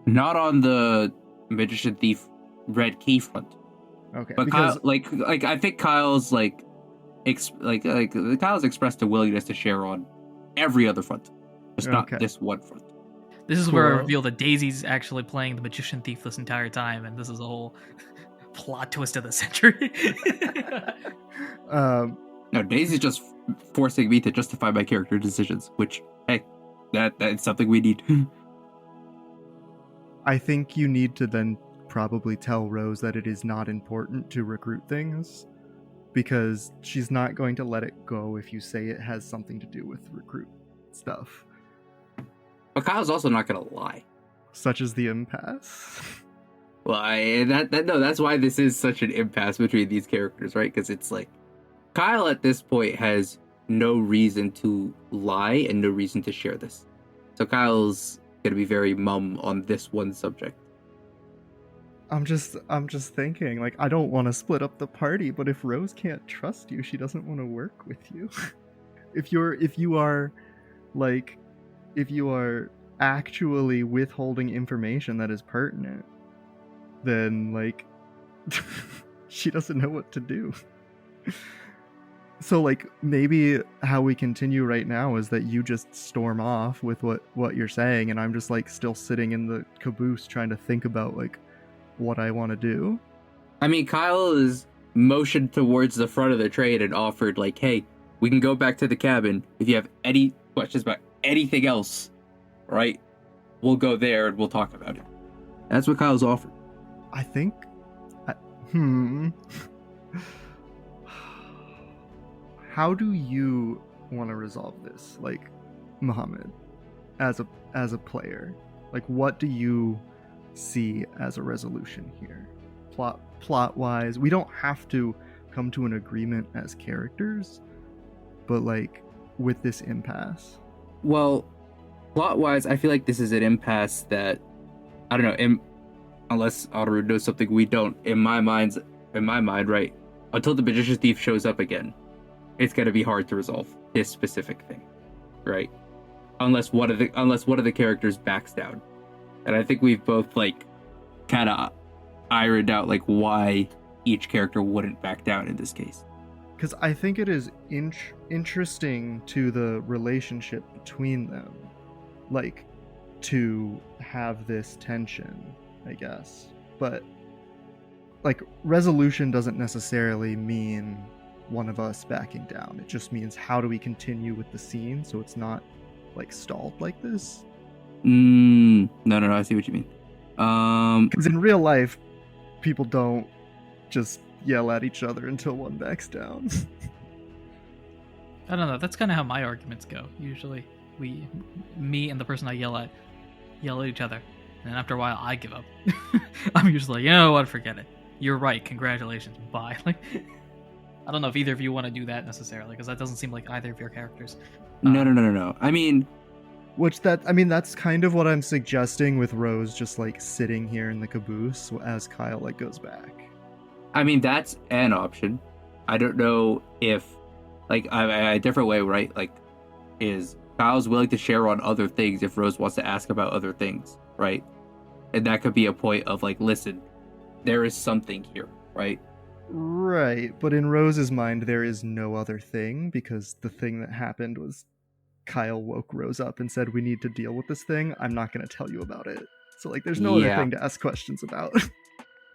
Not on the Magician Thief red key front,
Okay.
but
because
Kyle, like I think Kyle's Kyle's expressed a willingness to share on every other front, just
Okay.
not this one front.
This is where I
Cool.
reveal that Daisy's actually playing the Magician Thief this entire time, and this is a whole plot twist of the century.
No, Daisy's just forcing me to justify my character decisions, which, hey, that's something we need.
I think you need to then probably tell Rose that it is not important to recruit things. because she's not going to let it go if you say it has something to do with recruit stuff,
But Kyle's also not gonna lie.
such as the impasse.
Well, that's why this is such an impasse between these characters, right? Because it's like Kyle at this point has no reason to lie and no reason to share this. So Kyle's gonna be very mum on this one subject.
I'm just thinking, like, I don't want to split up the party, but if Rose can't trust you, she doesn't want to work with you. if you are actually withholding information that is pertinent, then like she doesn't know what to do. So like maybe how we continue right now is that you just storm off with what you're saying, and I'm just like still sitting in the caboose trying to think about like what I want to do.
I mean, Kyle is motioned towards the front of the train and offered like, hey, we can go back to the cabin. If you have any questions about anything else, right, we'll go there and we'll talk about it. That's what Kyle's offered.
I think how do you want to resolve this, like, Muhammad, as a player? Like, what do you see as a resolution here, plot wise? We don't have to come to an agreement as characters, but like with this impasse.
Well, plot wise, I feel like this is an impasse that I don't know. Unless Anirudh knows something we don't. In my mind, right? Until the magician's thief shows up again, it's gonna be hard to resolve this specific thing, right? Unless one of the characters backs down, and I think we've both like kind of ironed out like why each character wouldn't back down in this case.
Because I think it is interesting to the relationship between them, like, to have this tension, I guess. But like, resolution doesn't necessarily mean one of us backing down. It just means how do we continue with the scene so it's not like stalled like this.
No, I see what you mean.
Because in real life, people don't just yell at each other until one backs down.
I don't know. That's kind of how my arguments go. Usually, me and the person I yell at each other, and after a while, I give up. I'm usually like, you know what, forget it. You're right. Congratulations. Bye. Like, I don't know if either of you want to do that necessarily, because that doesn't seem like either of your characters.
No. I mean,
that's kind of what I'm suggesting with Rose just like sitting here in the caboose as Kyle like goes back.
I mean, that's an option. I don't know if, like, a different way, right? Like, is Kyle's willing to share on other things if Rose wants to ask about other things, right? And that could be a point of, like, listen, there is something here, right?
Right, but in Rose's mind, there is no other thing, because the thing that happened was Kyle woke Rose up and said, we need to deal with this thing. I'm not going to tell you about it. So, like, there's no other thing to ask questions about.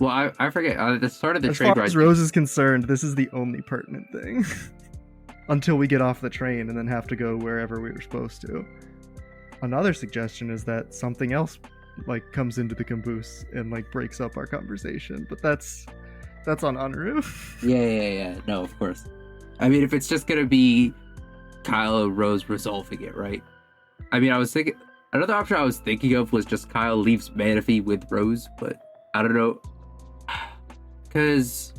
Well, I forget. At the start of the train
ride,
as
far as Rose is concerned, this is the only pertinent thing. Until we get off the train and then have to go wherever we were supposed to. Another suggestion is that something else, like, comes into the caboose and, like, breaks up our conversation. But that's on Anirudh.
Yeah. No, of course. I mean, if it's just gonna be Kyle and Rose resolving it, right? I mean, I was thinking another option I was thinking of was just Kyle leaves Manaphy with Rose, but I don't know. Because,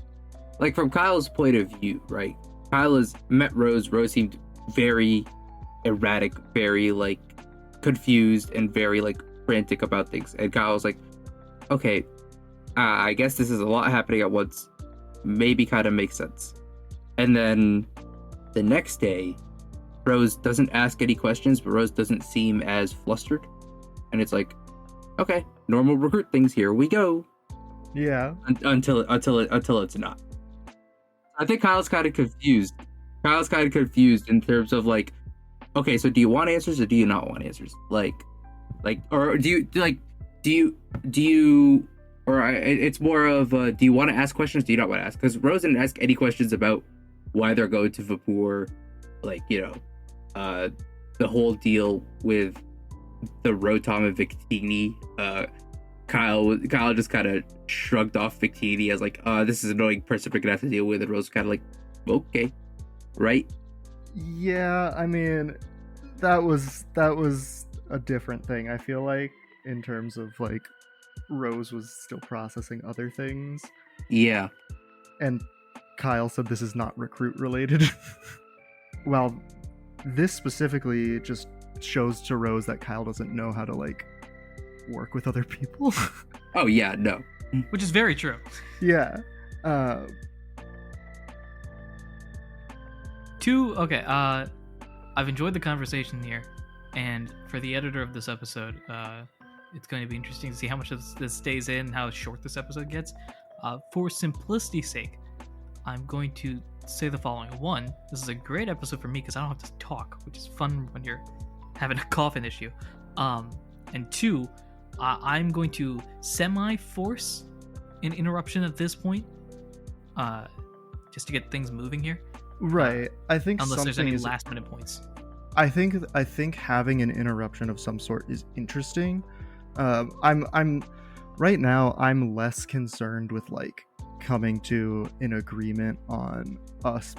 like, from Kyle's point of view, right? Kyle has met Rose. Rose seemed very erratic, very, like, confused, and very, like, frantic about things. And Kyle was like, okay, I guess this is a lot happening at once. Maybe kind of makes sense. And then the next day, Rose doesn't ask any questions, but Rose doesn't seem as flustered. And it's like, okay, normal recruit things, here we go.
Yeah.
Until it's not. I think Kyle's kind of confused. In terms of, like, okay, so do you want answers or do you not want answers? Like, or do you, or it's more of, do you want to ask questions? Do you not want to ask? Because Rose didn't ask any questions about why they're going to Vapor, like, you know, the whole deal with the Rotom and Victini. Kyle just kind of shrugged off Victini as like, this is an annoying person we're gonna have to deal with, and Rose kind of like, okay, right?
Yeah, I mean, that was a different thing. I feel like in terms of like Rose was still processing other things,
Yeah.
and Kyle said this is not recruit related. Well, this specifically just shows to Rose that Kyle doesn't know how to like work with other people.
Oh yeah, no.
Which is very true.
Yeah.
Okay, I've enjoyed the conversation here, and for the editor of this episode, it's going to be interesting to see how much of this stays in, how short this episode gets. For simplicity's sake, I'm going to say the following. One, this is a great episode for me because I don't have to talk, which is fun when you're having a coughing issue. And two, I'm going to semi-force an interruption at this point, just to get things moving here.
Right. I think
unless there's any
is,
last-minute points.
I think having an interruption of some sort is interesting. I'm right now. I'm less concerned with like coming to an agreement on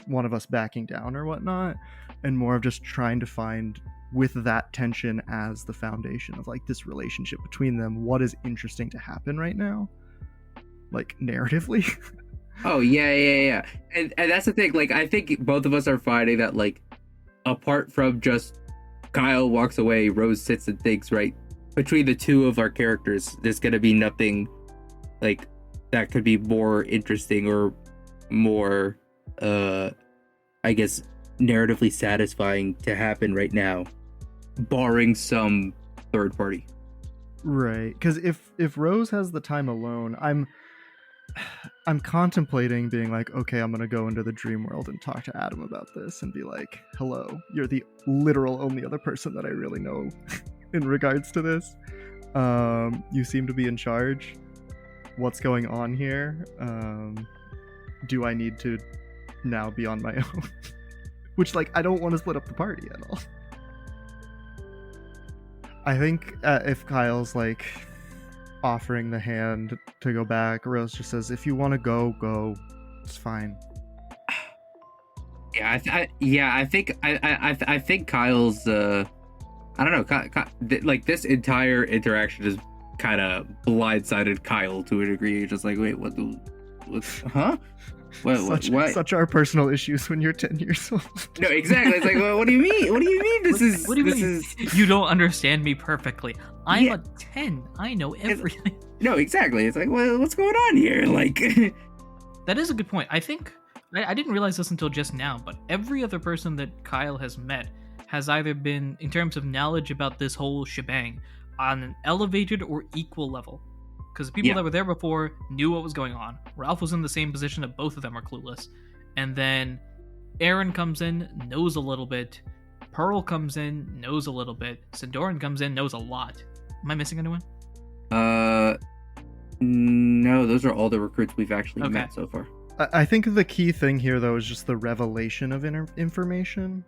one of us backing down or whatnot, and more of just trying to find, with that tension as the foundation of like this relationship between them, what is interesting to happen right now, like narratively.
Oh yeah. And that's the thing. Like, I think both of us are finding that, like, apart from just Kyle walks away, Rose sits and thinks, right? Between the two of our characters, there's gonna be nothing like that could be more interesting or more, I guess, narratively satisfying to happen right now, barring some third party.
Right, because if Rose has the time alone, I'm contemplating being like, okay, I'm gonna go into the dream world and talk to Adam about this and be like, hello, you're the literal only other person that I really know in regards to this. You seem to be in charge. What's going on here? Do I need to now be on my own? Which, like, I don't want to split up the party at all. I think if Kyle's like offering the hand to go back, Rose just says, if you want to go, it's fine.
Yeah, I think Kyle's I don't know, like, this entire interaction just kind of blindsided Kyle to a degree. Just like, wait, what, huh? What?
Such are personal issues when you're 10 years old.
No, exactly. It's like, well, what do you mean? What do you mean?
What do you mean? You don't understand me perfectly. I'm a 10. I know everything.
No, exactly. It's like, well, what's going on here? Like,
that is a good point. I think I didn't realize this until just now, but every other person that Kyle has met has either been, in terms of knowledge about this whole shebang, on an elevated or equal level. Because the people that were there before knew what was going on. Ralph was in the same position that both of them are clueless. And then Aaron comes in, knows a little bit. Pearl comes in, knows a little bit. Sandoran comes in, knows a lot. Am I missing anyone?
No, those are all the recruits we've actually met so far.
I think the key thing here, though, is just the revelation of information.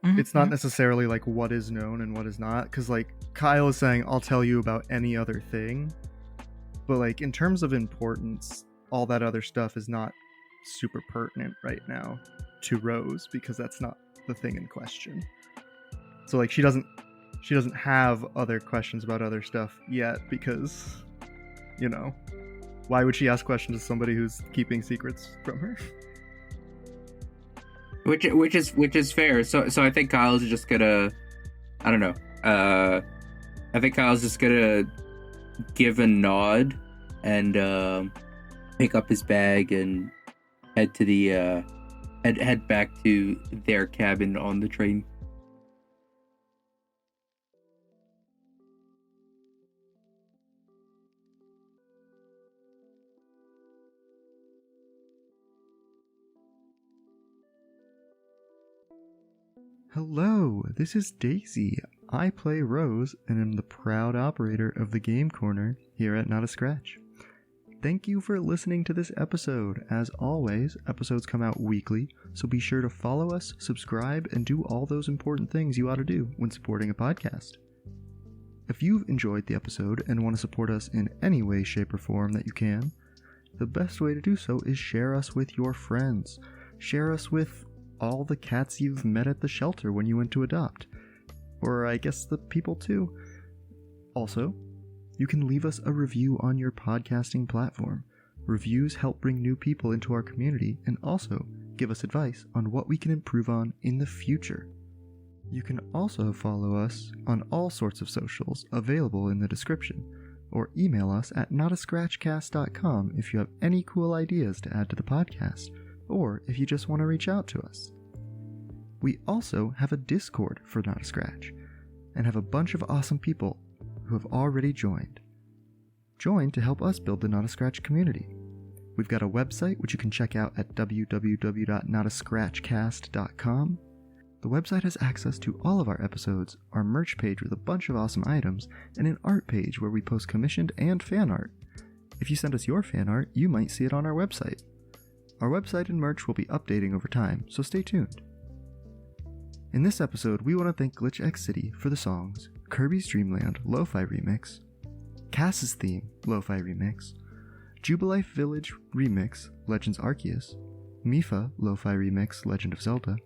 Mm-hmm. It's not necessarily like what is known and what is not. Because like Kyle is saying, I'll tell you about any other thing. But like in terms of importance, all that other stuff is not super pertinent right now to Rose, because that's not the thing in question. So like she doesn't have other questions about other stuff yet, because, you know, why would she ask questions to somebody who's keeping secrets from her?
Which is fair. So I think Kyle's just gonna, I don't know. I think Kyle's just gonna give a nod and pick up his bag and head to the head back to their cabin on the train.
Hello, this is Daisy. I play Rose and am the proud operator of the Game Corner here at Not a Scratch. Thank you for listening to this episode. As always, episodes come out weekly, so be sure to follow us, subscribe, and do all those important things you ought to do when supporting a podcast. If you've enjoyed the episode and want to support us in any way, shape, or form that you can, the best way to do so is share us with your friends. Share us with all the cats you've met at the shelter when you went to adopt. Or I guess the people too. Also, you can leave us a review on your podcasting platform. Reviews help bring new people into our community and also give us advice on what we can improve on in the future. You can also follow us on all sorts of socials available in the description, or email us at notascratchcast.com if you have any cool ideas to add to the podcast, or if you just want to reach out to us. We also have a Discord for Not a Scratch, and have a bunch of awesome people who have already joined. Join to help us build the Not a Scratch community. We've got a website which you can check out at www.notascratchcast.com. The website has access to all of our episodes, our merch page with a bunch of awesome items, and an art page where we post commissioned and fan art. If you send us your fan art, you might see it on our website. Our website and merch will be updating over time, so stay tuned. In this episode, we want to thank Glitch X City for the songs Kirby's Dream Land Lo-Fi Remix, Cass's Theme Lo-Fi Remix, Jubilife Village Remix Legends Arceus, Mifa Lo-Fi Remix Legend of Zelda,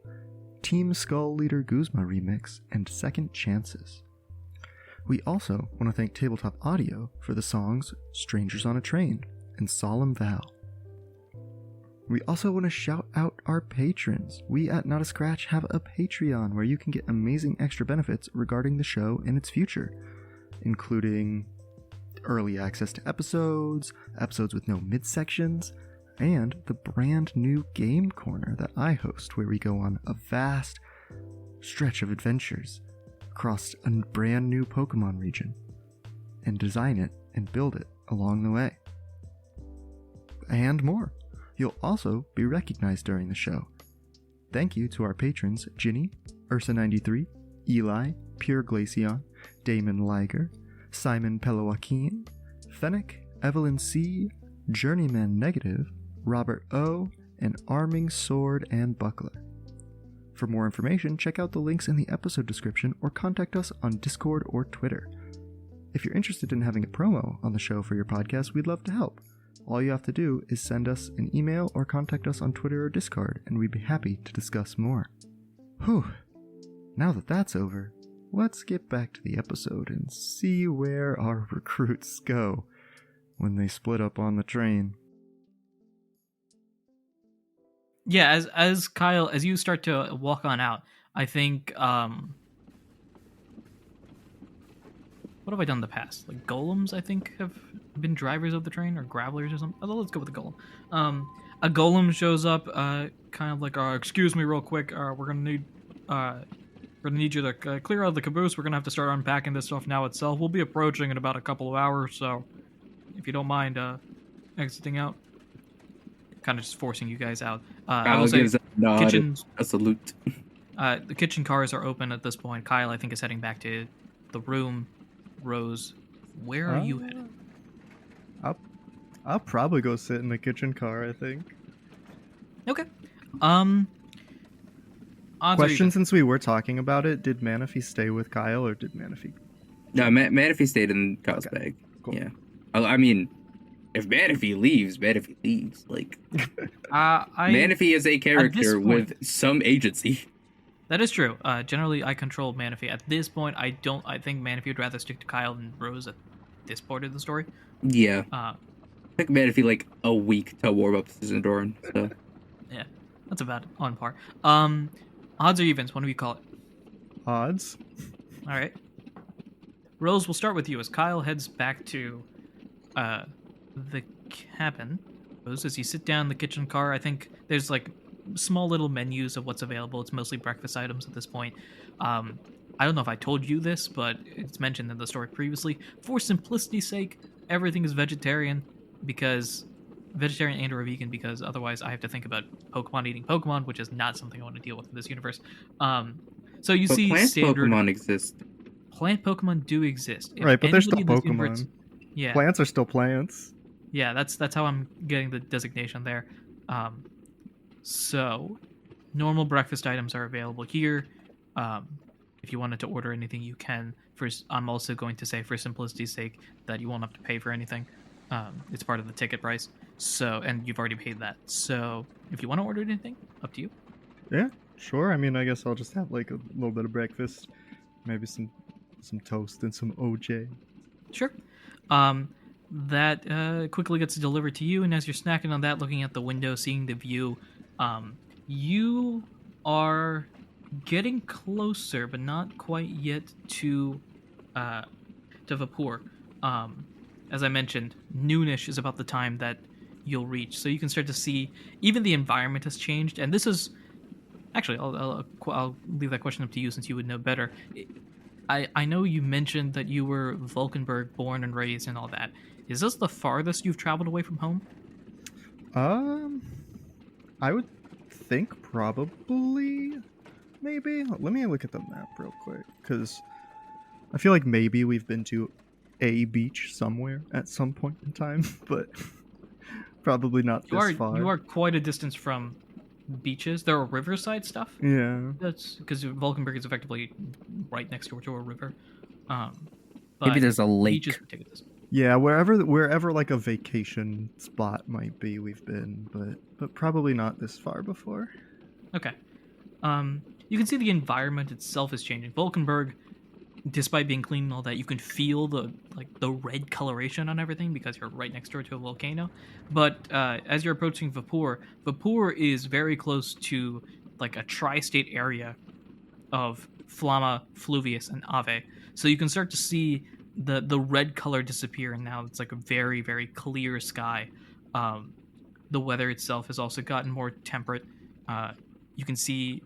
Team Skull Leader Guzma Remix, and Second Chances. We also want to thank Tabletop Audio for the songs Strangers on a Train and Solemn Vow. We also want to shout out our patrons. We at Not a Scratch have a Patreon where you can get amazing extra benefits regarding the show and its future, including early access to episodes, episodes with no midsections, and the brand new Game Corner that I host, where we go on a vast stretch of adventures across a brand new Pokemon region and design it and build it along the way. And more. You'll also be recognized during the show. Thank you to our patrons Ginny, Ursa93, Eli, Pure Glaceon, Damon Liger, Simon Pelowakin, Fennec, Evelyn C, Journeyman Negative, Robert O, and Arming Sword and Buckler. For more information, check out the links in the episode description or contact us on Discord or Twitter. If you're interested in having a promo on the show for your podcast, we'd love to help. All you have to do is send us an email or contact us on Twitter or Discord, and we'd be happy to discuss more. Whew. Now that that's over, let's get back to the episode and see where our recruits go when they split up on the train.
Yeah, as Kyle, as you start to walk on out, I think, what have I done in the past? Like golems, I think, have been drivers of the train, or gravelers or something. Oh, let's go with the golem. A golem shows up, kind of like, excuse me real quick, we're gonna need you to clear out the caboose. We're gonna have to start unpacking this stuff now itself. We'll be approaching in about a couple of hours, so if you don't mind exiting out. Kind of just forcing you guys out. I will say,
a salute.
The kitchen cars are open at this point. Kyle, I think, is heading back to the room. Rose, where are you headed?
I'll probably go sit in the kitchen car, I think.
Okay.
Question, since we were talking about it, did Manaphy stay with Kyle, or did Manaphy...
No, Manaphy stayed in Kyle's bag.
Cool.
Yeah. I mean, if Manaphy leaves, Manaphy leaves. Like, Manaphy is a character with some agency.
That is true. Generally, I control Manaphy. At this point, I think Manaphy would rather stick to Kyle than Rose at this part of the story.
Yeah. Took Manaphy like a week to warm up to Zindoran, so...
Yeah, that's about on par. Odds or evens? What do we call it?
Odds.
All right. Rose, we'll start with you as Kyle heads back to the cabin. Rose, as you sit down in the kitchen car, I think there's like small little menus of what's available. It's mostly breakfast items at this point. I don't know if I told you this, but it's mentioned in the story previously. For simplicity's sake, everything is vegetarian and or vegan, because otherwise I have to think about Pokemon eating Pokemon, which is not something I want to deal with in this universe. So you see
plant
standard
Pokemon exist.
Plant Pokemon do exist.
Right, but they're still
anybody in this
Pokemon.
universe- yeah,
Plants are still plants.
yeah, that's how I'm getting the designation there. So normal breakfast items are available here. If you wanted to order anything, you can. I'm also going to say, for simplicity's sake, that you won't have to pay for anything. It's part of the ticket price. So, and you've already paid that. So, if you want to order anything, up to you.
Yeah, sure. I mean, I guess I'll just have like a little bit of breakfast, maybe some toast and some OJ.
Sure. That quickly gets delivered to you, and as you're snacking on that, looking at the window, seeing the view, you are getting closer, but not quite yet to Vapor. As I mentioned, noonish is about the time that you'll reach, so you can start to see even the environment has changed. And this is actually, I'll leave that question up to you since you would know better. I know you mentioned that you were Vulcanburg born and raised and all that. Is this the farthest you've traveled away from home?
I would think probably, maybe. Let me look at the map real quick, because I feel like maybe we've been to a beach somewhere at some point in time, but probably not this far.
You are quite a distance from beaches. There are riverside stuff.
Yeah.
That's because Vulcanburg is effectively right next door to a river.
Maybe there's a lake.
Beaches would take this.
Yeah, wherever like a vacation spot might be, we've been, but probably not this far before.
Okay. You can see the environment itself is changing. Vulcanburg, despite being clean and all that, you can feel the red coloration on everything because you're right next door to a volcano. But as you're approaching Vapor is very close to like a tri-state area of Flamma, Fluvius, and Ave. So you can start to see the red color disappear, and now it's like a very, very clear sky. The weather itself has also gotten more temperate. You can see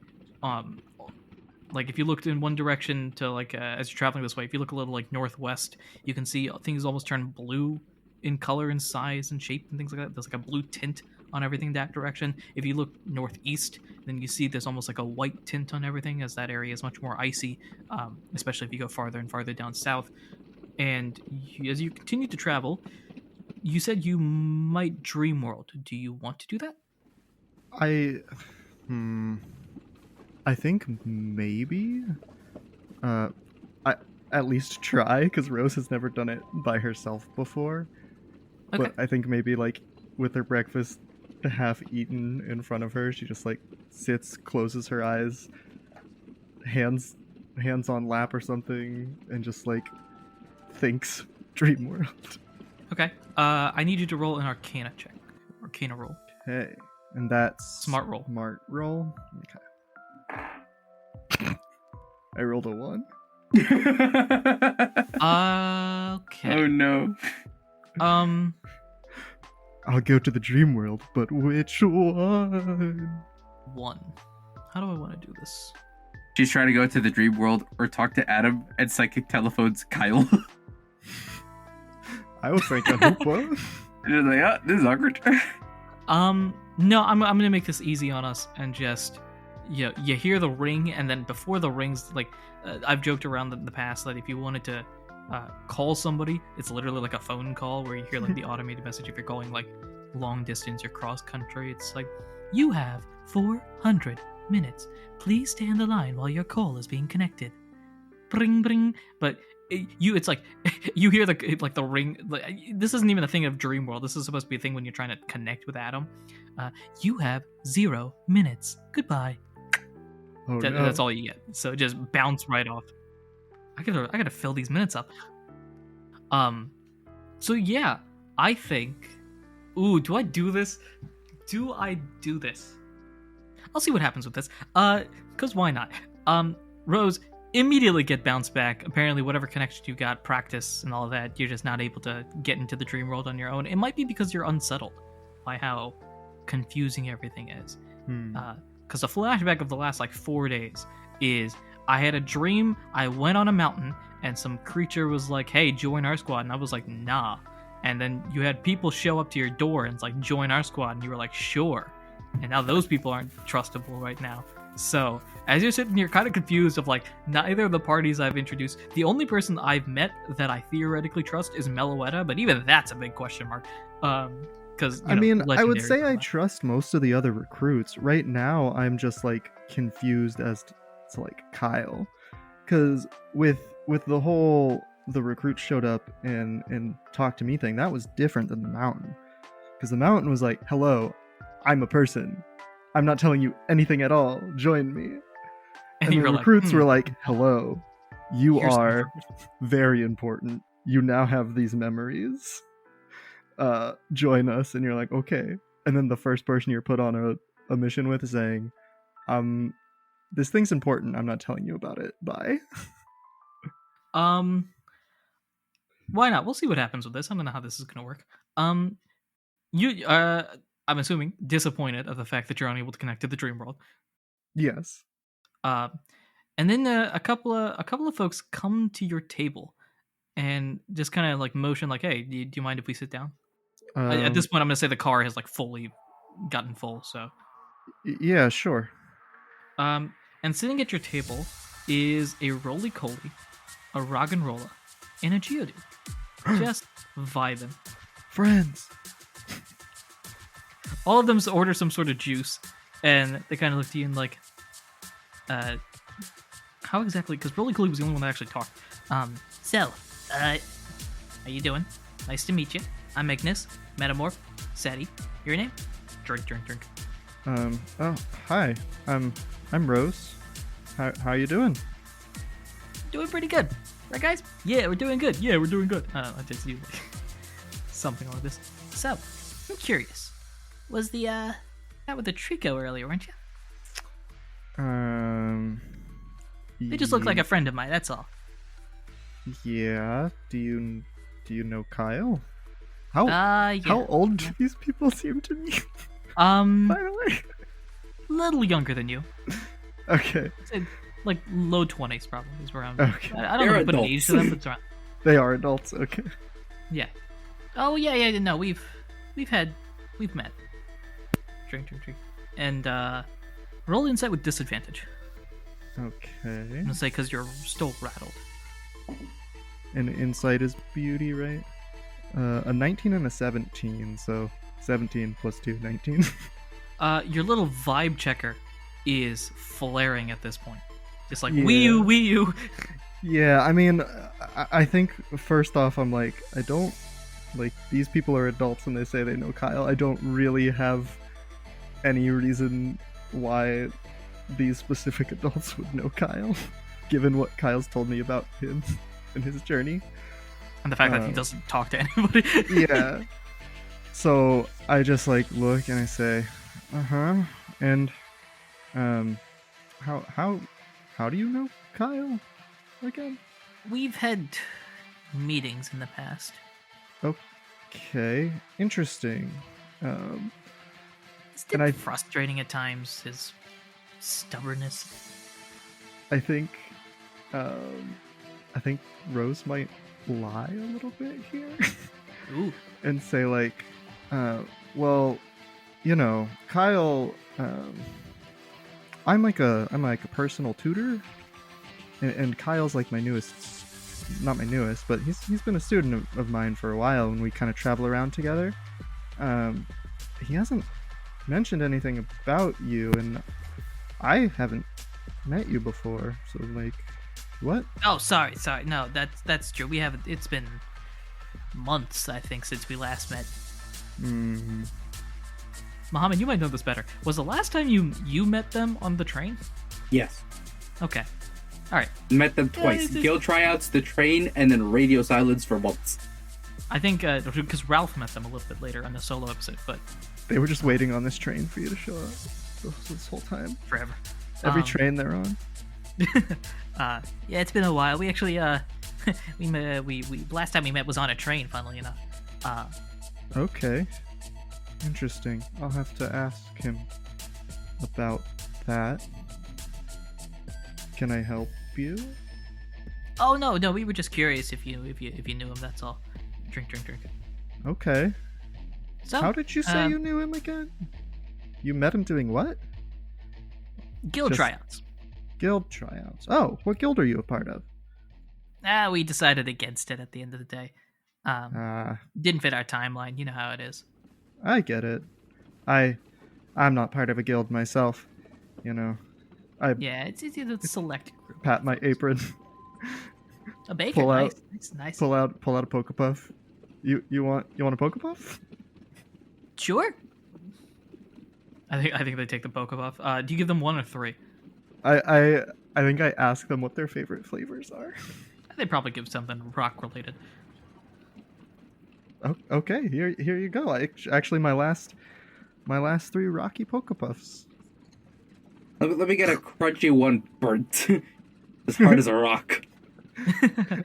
like if you looked in one direction to like as you're traveling this way, if you look a little like northwest, you can see things almost turn blue in color and size and shape and things like that. There's like a blue tint on everything that direction. If you look northeast, then you see there's almost like a white tint on everything, as that area is much more icy, especially if you go farther and farther down south. And as you continue to travel, you said you might dream world. Do you want to do that?
I think maybe. I at least try, because Rose has never done it by herself before.
Okay.
But I think maybe like with her breakfast half eaten in front of her, she just like sits, closes her eyes, hands on lap or something, and just like thinks dream world.
Okay. I need you to roll an Arcana check. Arcana roll.
Okay. And that's
Smart roll.
Smart roll. Okay. I rolled a 1.
Okay.
Oh no.
I'll go to the dream world, but which one?
1. How do I want to do this?
She's trying to go to the dream world or talk to Adam and psychic telephones Kyle.
I was thinking Hoopa.
She's like, this is awkward.
No, I'm gonna make this easy on us and just you hear the ring, and then before the rings, like I've joked around in the past that if you wanted to call somebody, it's literally like a phone call where you hear like the automated message if you're calling like long distance or cross country. It's like, you have 400 minutes. Please stay on the line while your call is being connected. Bring bring. But it's like you hear the ring. Like, this isn't even a thing of dream world. This is supposed to be a thing when you're trying to connect with Adam. You have 0 minutes. Goodbye.
Oh, no.
That's all you get. So just bounce right off. I gotta fill these minutes up. So yeah, I think. Ooh, do I do this? I'll see what happens with this. Cause why not? Rose, immediately get bounced back. Apparently, whatever connection you got, practice and all of that, you're just not able to get into the dream world on your own. It might be because you're unsettled by how confusing everything is. Because the flashback of the last like 4 days is I had a dream, I went on a mountain, and some creature was like, hey, join our squad. And I was like, nah. And then you had people show up to your door and it's like, join our squad. And you were like, sure. And now those people aren't trustable right now. So as you're sitting here kind of confused of like neither of the parties I've introduced, the only person I've met that I theoretically trust is Meloetta, but even that's a big question mark. Because
I mean, I would say I
drama.
trust most of the other recruits. Right now, I'm just like confused as to like Kyle, because with the whole the recruit showed up and talked to me thing, that was different than the mountain. Because the mountain was like, hello, I'm a person. I'm not telling you anything at all. Join me. And the
you're
recruits
like,
were like, hello, you
here's some
are
information.
very important. You now have these memories. Join us. And you're like, okay. And then the first person you're put on a mission with is saying, this thing's important. I'm not telling you about it. Bye.
Why not? We'll see what happens with this. I don't know how this is gonna work. You I'm assuming disappointed at the fact that you're unable to connect to the dream world.
Yes.
And then a couple of folks come to your table and just kind of like motion like, hey, do you mind if we sit down? At this point, I'm gonna say the car has like fully gotten full. So
yeah, sure.
and sitting at your table is a roly-poly, a roggenrola, and a Geodude. Just vibing.
Friends.
All of them order some sort of juice, and they kind of look to you and like, how exactly? Because Roly-Poly was the only one that actually talked. So, how you doing? Nice to meet you. I'm Ignis, Metamorph, Sadie. Your name? Drink.
Oh, hi. I'm Rose. How you doing?
Doing pretty good. Right, guys? Yeah, we're doing good. Yeah, we're doing good. I just use like something like this. So, I'm curious. Was the out with the Trico earlier, weren't you? They just look like a friend of mine. That's all.
Yeah. Do you know Kyle? How
Yeah.
how old do these people seem to me? By the way.
Little younger than you.
Okay.
I'd say, like low 20s probably is around.
Okay.
I don't know if to put an age to them, but it's around.
They are adults. Okay.
Yeah. Oh yeah. No, we've met. Drink. And roll insight with disadvantage.
Okay.
I'm gonna say because you're still rattled.
And insight is beauty, right? A 19 and a 17, so 17 plus 2, 19.
Your little vibe checker is flaring at this point. Just like
Yeah.
Wii U.
Yeah, I mean, I think first off, I'm like, I don't like these people are adults and they say they know Kyle. I don't really have any reason why these specific adults would know Kyle, given what Kyle's told me about him and his journey.
And the fact that he doesn't talk to anybody.
Yeah. So I just like look and I say, and how do you know Kyle again?
We've had meetings in the past.
Okay, interesting.
It's been frustrating at times, his stubbornness.
I think Rose might lie a little bit here.
Ooh.
And say like, well, you know, Kyle, I'm like a personal tutor, and Kyle's like my newest, not my newest, but he's been a student of mine for a while, and we kind of travel around together. He hasn't mentioned anything about you, and I haven't met you before, so like, what?
Oh, sorry. No, that's true. We haven't. It's been months, I think, since we last met. Mohammed, you might know this better. Was the last time you met them on the train?
Yes.
Okay. All right.
Met them twice. Guild tryouts, the train, and then radio silence for months.
I think because Ralph met them a little bit later on the solo episode, but
They were just waiting on this train for you to show up this whole time.
forever.
Every train they're on.
Yeah, it's been a while. We actually we last time we met was on a train, funnily enough.
Okay. Interesting. I'll have to ask him about that. Can I help you?
Oh no, we were just curious if you knew him. That's all. Drink.
Okay.
So
how did you say you knew him again? You met him doing what?
Guild
Just-
tryouts.
Guild tryouts. Oh, what guild are you a part of?
We decided against it at the end of the day. Didn't fit our timeline. You know how it is.
I get it. I'm not part of a guild myself. You know,
Yeah, it's a select group.
pat my apron.
A bacon.
Pull
Nice.
out-
Nice.
pull out a Pokepuff. You want a Pokepuff?
Sure. I think they take the Pokebuff. Do you give them 1 or 3?
I think I asked them what their favorite flavors are.
They probably give something rock related.
Oh, okay, here you go. Actually, my last 3 Rocky Pokepuffs.
Let me get a crunchy one burnt. As hard as a rock.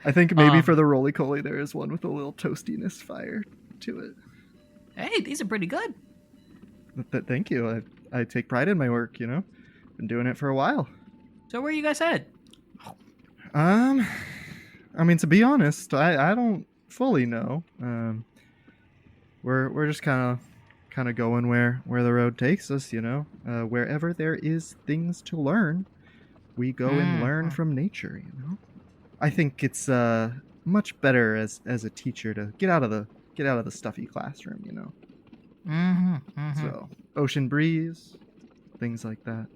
I think maybe for the roly-poly there is one with a little toastiness fire to it.
Hey, these are pretty good.
Thank you. I take pride in my work, you know. Been doing it for a while.
So where are you guys headed?
I mean, to be honest, I don't fully know. We're just kind of going where the road takes us, you know. Wherever there is things to learn, we go and learn from nature, you know. I think it's much better as a teacher to get out of the stuffy classroom, you know. So, ocean breeze, things like that.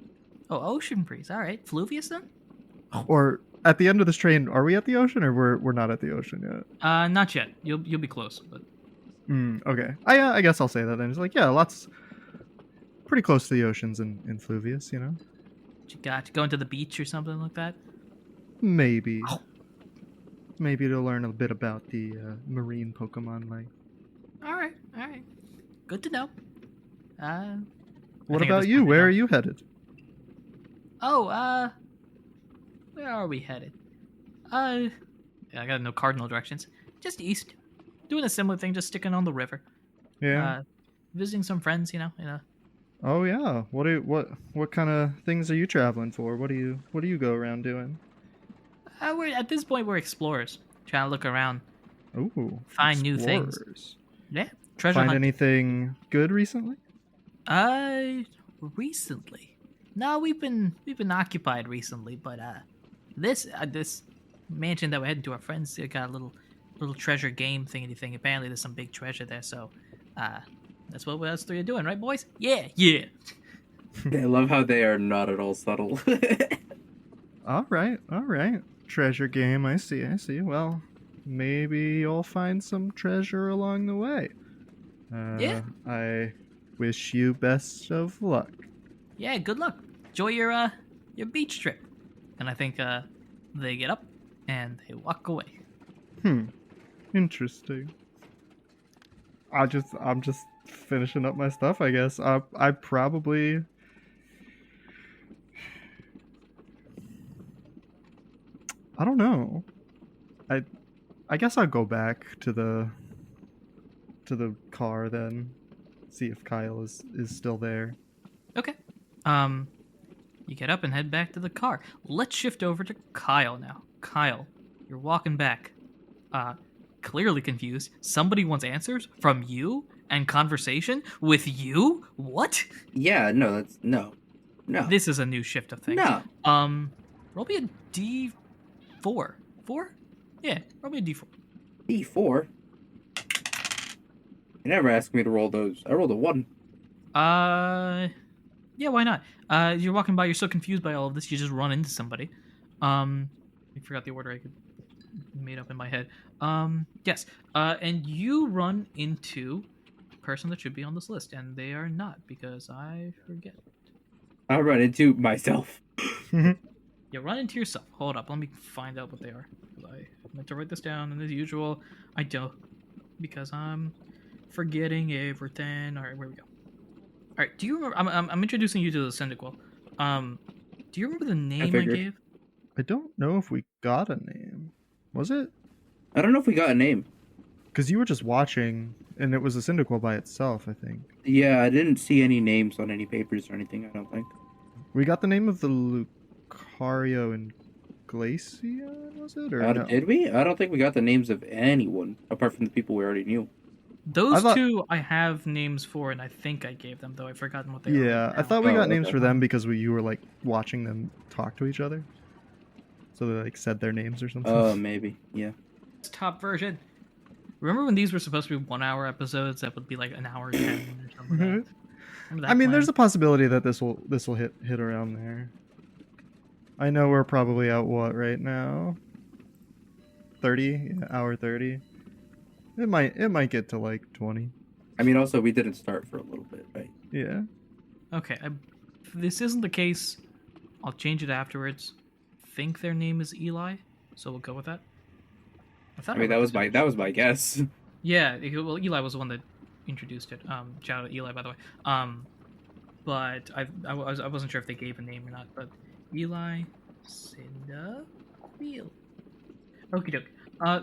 Oh, ocean breeze. All right, Fluvius then?
Or at the end of this train, are we at the ocean or we're not at the ocean yet?
Not yet. You'll be close, but
Okay. I guess I'll say that then. It's like, yeah, lots pretty close to the oceans in Fluvius, you know.
you got to go into the beach or something like that.
Maybe to learn a bit about the marine Pokemon life.
All right. Good to know.
What about you? Where are you headed?
Oh, where are we headed? Yeah, I got no cardinal directions. Just east. Doing a similar thing, just sticking on the river.
Yeah.
Visiting some friends, you know.
Oh yeah. What kind of things are you traveling for? What do you go around doing?
We're at this point we're explorers, trying to look around,
Ooh.
find new things.
Explorers.
Yeah, treasure
Find
hunt.
anything good recently?
Recently. No, we've been occupied recently, but this mansion that we're heading to, our friends got a little treasure game thingy. Apparently, there's some big treasure there, so that's what us 3 are doing, right, boys? Yeah.
I love how they are not at all subtle.
All right. Treasure game. I see. Well, maybe you'll find some treasure along the way.
Yeah.
I wish you best of luck.
Yeah, good luck. Enjoy your beach trip. And I think they get up and they walk away.
Interesting. I'm just finishing up my stuff, I guess. I probably I don't know. I guess I'll go back to the car then. See if Kyle is still there.
Okay. You get up and head back to the car. Let's shift over to Kyle now. Kyle, you're walking back. Clearly confused. Somebody wants answers from you and conversation with you? What?
Yeah, no.
This is a new shift of things.
No.
Roll me a D4. 4? Yeah, roll me a D4.
D4? You never asked me to roll those. I rolled a 1.
Yeah, why not? You're walking by, you're so confused by all of this, you just run into somebody. I forgot the order I could made up in my head. Yes. And you run into a person that should be on this list, and they are not, because I forget.
I'll run into myself.
You run into yourself. Hold up, let me find out what they are. I meant to write this down, and as usual, I don't, because I'm forgetting everything. All right, where we go. All right, do you remember? I'm introducing you to the Cyndaquil. Do you remember the name I
figured.
gave?
I don't know if we got a name. Was it?
I don't know if we got a name.
Because you were just watching, and it was a Cyndaquil by itself, I think.
Yeah, I didn't see any names on any papers or anything, I don't think.
We got the name of the Lucario and Glaceon, was it? Or no?
Did we? I don't think we got the names of anyone, apart from the people we already knew.
Those two I have names for, and I think I gave them, though I've forgotten what they are.
Yeah, I thought we got names
okay.
for them because you were like watching them talk to each other. So they like said their names or something.
Oh, maybe. Yeah.
Top version. Remember when these were supposed to be 1 hour episodes that would be like an hour 10 or something like that? Remember that
I mean,
plan?
there's a possibility that this will hit around there. I know we're probably at what right now? 30, hour 30. It might get to like 20.
I mean, also we didn't start for a little bit, right?
Yeah.
Okay, if this isn't the case, I'll change it afterwards. Think their name is Eli, so we'll go with that.
I mean, that was my guess.
Yeah, well, Eli was the one that introduced it. Shout out Eli, by the way. But I wasn't sure if they gave a name or not. But Eli Cinda Wheel. Okie doke.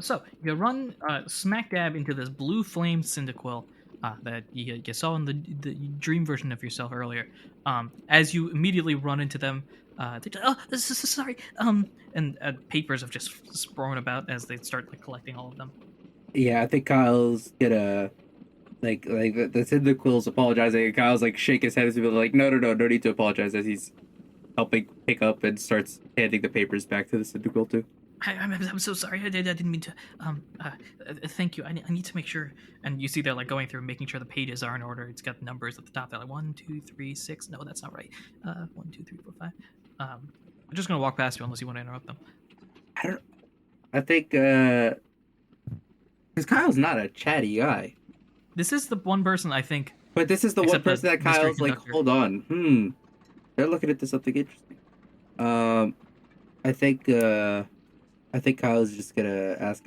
So you run smack dab into this blue flame Cyndaquil that you saw in the dream version of yourself earlier. As you immediately run into them, sorry. And papers have just thrown about as they start like collecting all of them.
Yeah, I think Kyle's gonna like the Cyndaquil's apologizing, and Kyle's like shake his head as if like no need to apologize, as he's helping pick up and starts handing the papers back to the Cyndaquil too.
I'm so sorry. I didn't mean to. Thank you. I need to make sure. And you see they're like going through, making sure the pages are in order. It's got numbers at the top. They're like 1, 2, 3, 6. No, that's not right. 1, 2, 3, 4, 5. I'm just gonna walk past you unless you want to interrupt them.
I think because Kyle's not a chatty guy.
This is the one person I think.
But this is the one person that Kyle's like, hold on, they're looking into something interesting. I think Kyle's just gonna ask.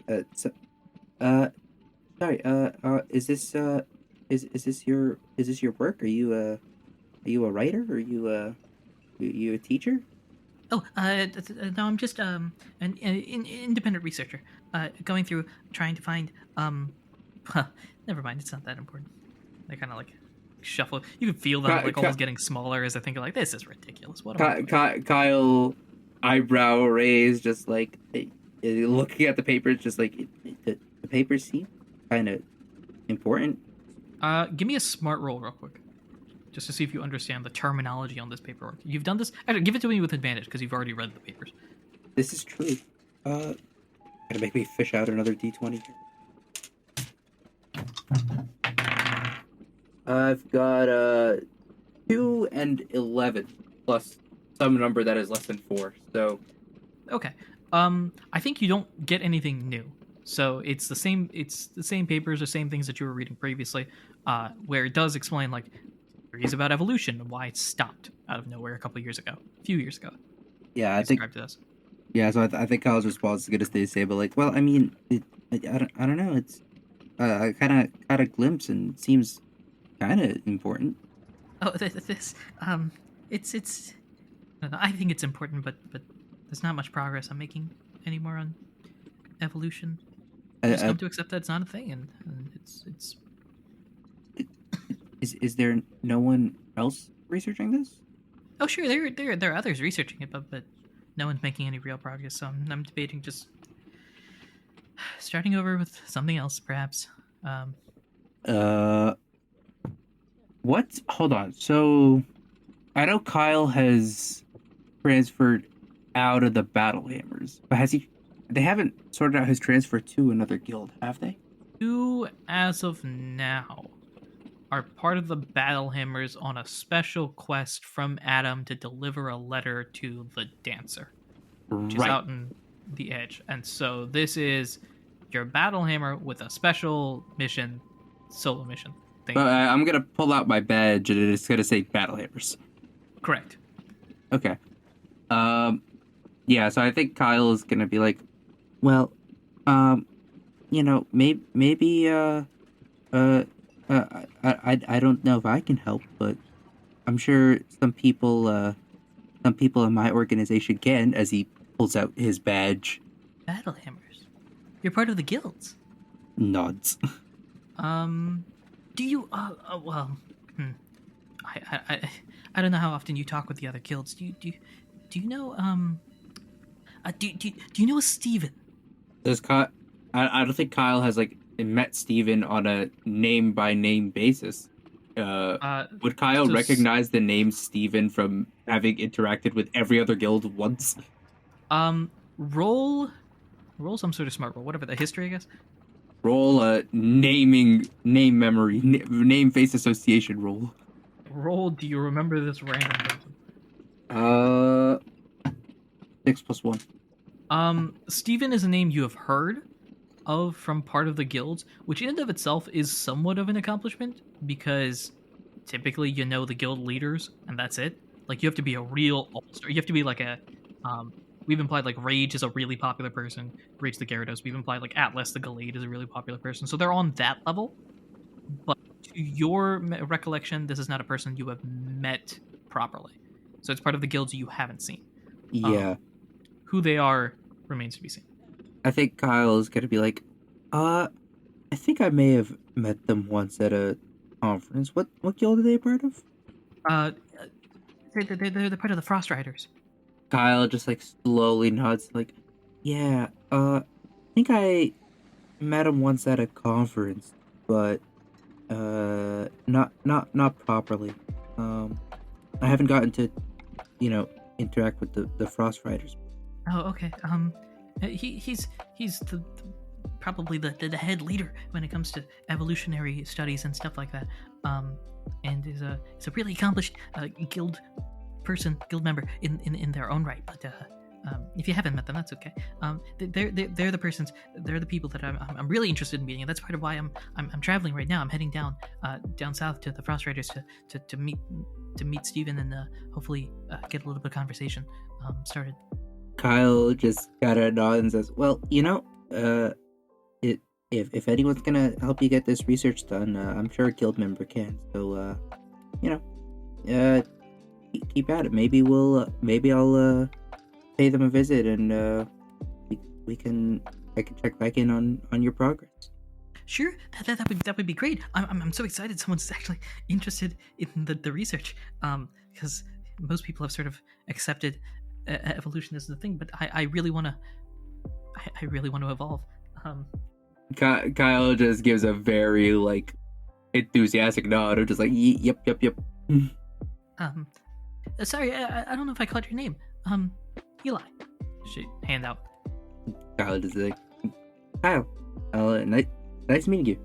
Sorry. Is this your work? Are you a writer? Are you a teacher?
Oh, no, I'm just an independent researcher, going through trying to find well, never mind, it's not that important. They kind of like shuffle. You can feel them like almost getting smaller as they think like, this is ridiculous. What am I doing?
Kyle, eyebrow raised, just like looking at the papers, just like the papers seem kind of important.
Give me a smart roll real quick, just to see if you understand the terminology on this paperwork. You've done this. Actually, give it to me with advantage because you've already read the papers.
This is true. Gotta make me fish out another D20 here. I've got 2 and 11 plus some number that is less than 4. So
okay. I think you don't get anything new. So it's the same. It's the same papers, the same things that you were reading previously, where it does explain like theories about evolution and why it stopped out of nowhere a few years ago.
Yeah, I think. Yeah, so I think Kyle's response is gonna stay the same, but like, well, I mean, I don't know. It's I kind of got a glimpse and it seems kind of important.
Oh, it's I think it's important, but there's not much progress I'm making anymore on evolution. I just come to accept that it's not a thing, and it's.
Is there no one else researching this?
Oh, sure, there are others researching it, but no one's making any real progress. So I'm debating just starting over with something else, perhaps.
What? Hold on. So, I know Kyle has transferred out of the Battle Hammers, but has he? They haven't sorted out his transfer to another guild, have they?
You, as of now, are part of the Battle Hammers on a special quest from Adam to deliver a letter to the Dancer, which is out in the Edge. And so this is your Battle Hammer with a special mission, solo mission thing.
I'm gonna pull out my badge and it's gonna say Battle Hammers.
Correct.
Okay. Yeah. So I think Kyle is gonna be like, well, maybe I don't know if I can help, but I'm sure some people in my organization can, as he pulls out his badge.
Battle Hammers? You're part of the guilds?
Nods.
Do you, well, I don't know how often you talk with the other guilds. Do you know, do you know a Steven?
Does Kyle, I don't think Kyle has, like, met Steven on a name-by-name basis. Would Kyle recognize the name Steven from having interacted with every other guild once?
Roll some sort of smart roll. Whatever the history, I guess.
Roll a name memory, name face association roll.
Roll. Do you remember this random person?
6 + 1.
Steven is a name you have heard of from part of the guilds, which in and of itself is somewhat of an accomplishment because typically you know the guild leaders and that's it. Like you have to be a real all-star. You have to be like a we've implied like Rage is a really popular person, Rage the Gyarados. We've implied like Atlas the Gallade is a really popular person. So they're on that level. But to your recollection, this is not a person you have met properly. So it's part of the guilds you haven't seen.
Yeah.
Who they are remains to be seen.
I think Kyle is gonna be like, I think I may have met them once at a conference. What guild are they a part of?
They're part of the Frost Riders.
Kyle just like slowly nods, like, yeah, I think I met him once at a conference, but not properly. I haven't gotten to, interact with the Frost Riders.
Oh, okay. He's probably the head leader when it comes to evolutionary studies and stuff like that. And is a really accomplished guild member in their own right. But if you haven't met them, that's okay. They're the persons. They're the people that I'm really interested in meeting, and that's part of why I'm traveling right now. I'm heading down south to the Frost Riders to meet Steven and hopefully get a little bit of conversation started.
Kyle just kind of nods and says, "Well, if anyone's gonna help you get this research done, I'm sure a guild member can. So, keep at it. Maybe I'll pay them a visit and I can check back in on your progress."
Sure, that would be great. I'm so excited someone's actually interested in the research. Because most people have sort of accepted evolution as the thing, but I really want to. I really want to evolve.
Kyle just gives a very enthusiastic nod of just like, yep.
Sorry, I don't know if I caught your name. Eli. She hand out.
Kyle just like, Kyle, nice meeting you.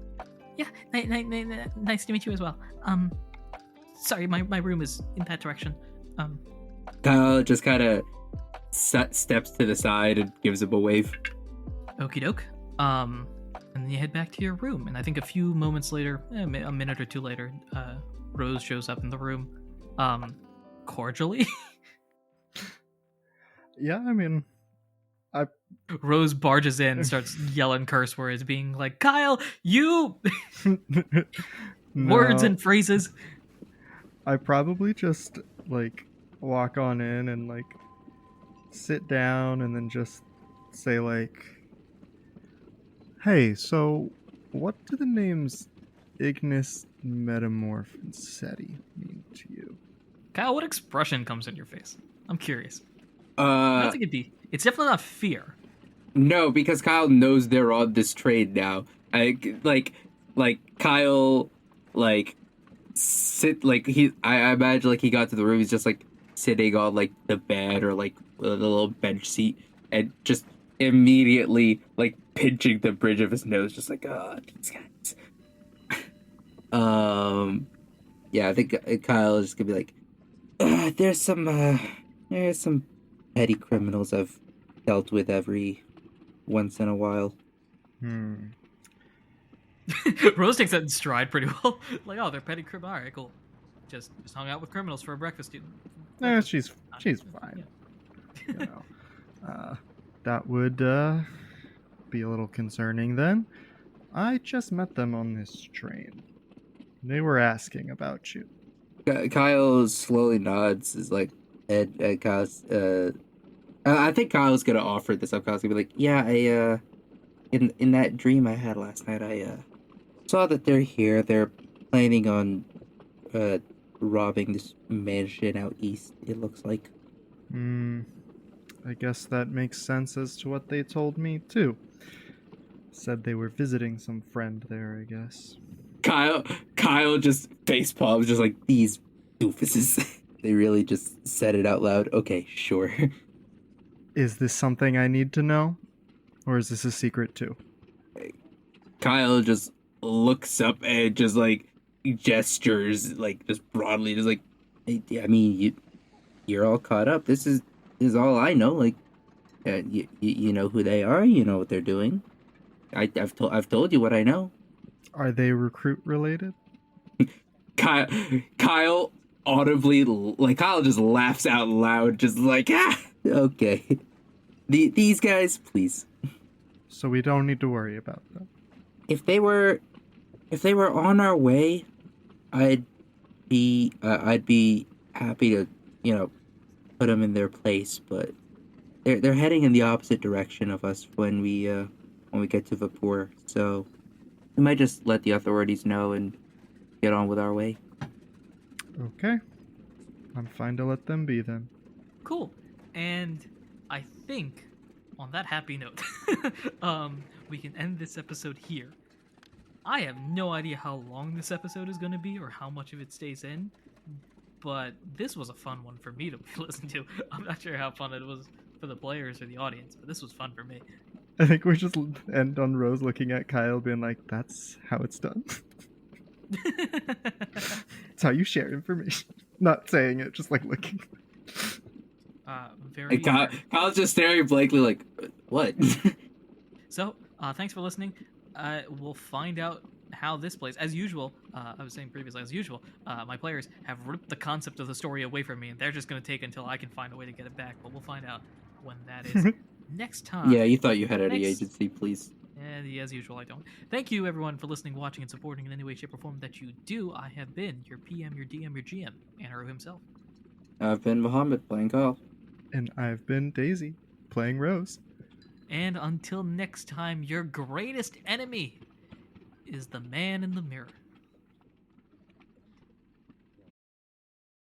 Yeah, nice to meet you as well. Sorry, my room is in that direction.
Kyle just kind of steps to the side and gives him a wave.
Okie doke. And then you head back to your room, and I think a few moments later, a minute or two later, Rose shows up in the room, cordially.
Yeah, I mean,
Rose barges in and starts yelling curse words, being like, "Kyle, you!" Words and phrases.
I probably just, walk on in and, sit down and then just say, "Hey, so what do the names Ignis, Metamorph, and Seti mean to you?"
Kyle, what expression comes in your face? I'm curious. I don't think it's definitely not fear.
No, because Kyle knows they're on this trade now. Kyle, I imagine he got to the room. He's just sitting on the bed or the little bench seat, and just immediately pinching the bridge of his nose, just these guys. Yeah, I think Kyle is just gonna be there's some petty criminals I've dealt with every once in a while.
Rose takes that in stride pretty well. Oh, they're petty criminals. All right, cool. Just hung out with criminals for a breakfast.
She's fine.
Yeah.
That would be a little concerning then. I just met them on this train. They were asking about you.
Kyle slowly nods. Is and Kyle's. I think Kyle's gonna offer this up. Kyle's gonna be yeah, in that dream I had last night, I saw that they're here. They're planning on robbing this mansion out east, it looks like.
I guess that makes sense as to what they told me too. Said they were visiting some friend there, I guess.
Kyle just face palms, just these doofuses. They really just said it out loud. Okay, sure.
Is this something I need to know? Or is this a secret too?
Kyle just looks up and just gestures just broadly, just I mean, you're all caught up. This is all I know. You know who they are. You know what they're doing. I've told you what I know.
Are they recruit related?
Kyle audibly, like, Kyle just laughs out loud, just like, ah, okay. These guys, please.
So we don't need to worry about them.
If they were on our way, I'd be happy to, put them in their place. But they're heading in the opposite direction of us when we get to Vapor. So we might just let the authorities know and get on with our way.
Okay. I'm fine to let them be then.
Cool. And I think on that happy note, we can end this episode here. I have no idea how long this episode is going to be or how much of it stays in, but this was a fun one for me to listen to. I'm not sure how fun it was for the players or the audience, but this was fun for me.
I think we just end on Rose looking at Kyle being like, that's how it's done. It's how you share information. Not saying it, just like looking.
Very.
Kyle's just staring blankly like, what?
So, thanks for listening. We'll find out how this plays. As usual, I was saying previously, as usual, my players have ripped the concept of the story away from me, and they're just going to take until I can find a way to get it back. But we'll find out when that is next time.
Yeah, you thought you had any agency, please.
And as usual, I don't. Thank you, everyone, for listening, watching, and supporting in any way, shape, or form that you do. I have been your PM, your DM, your GM, Anirudh himself.
I've been Muhammad, playing Kyle.
And I've been Daisy, playing Rose.
And until next time, your greatest enemy is the man in the mirror.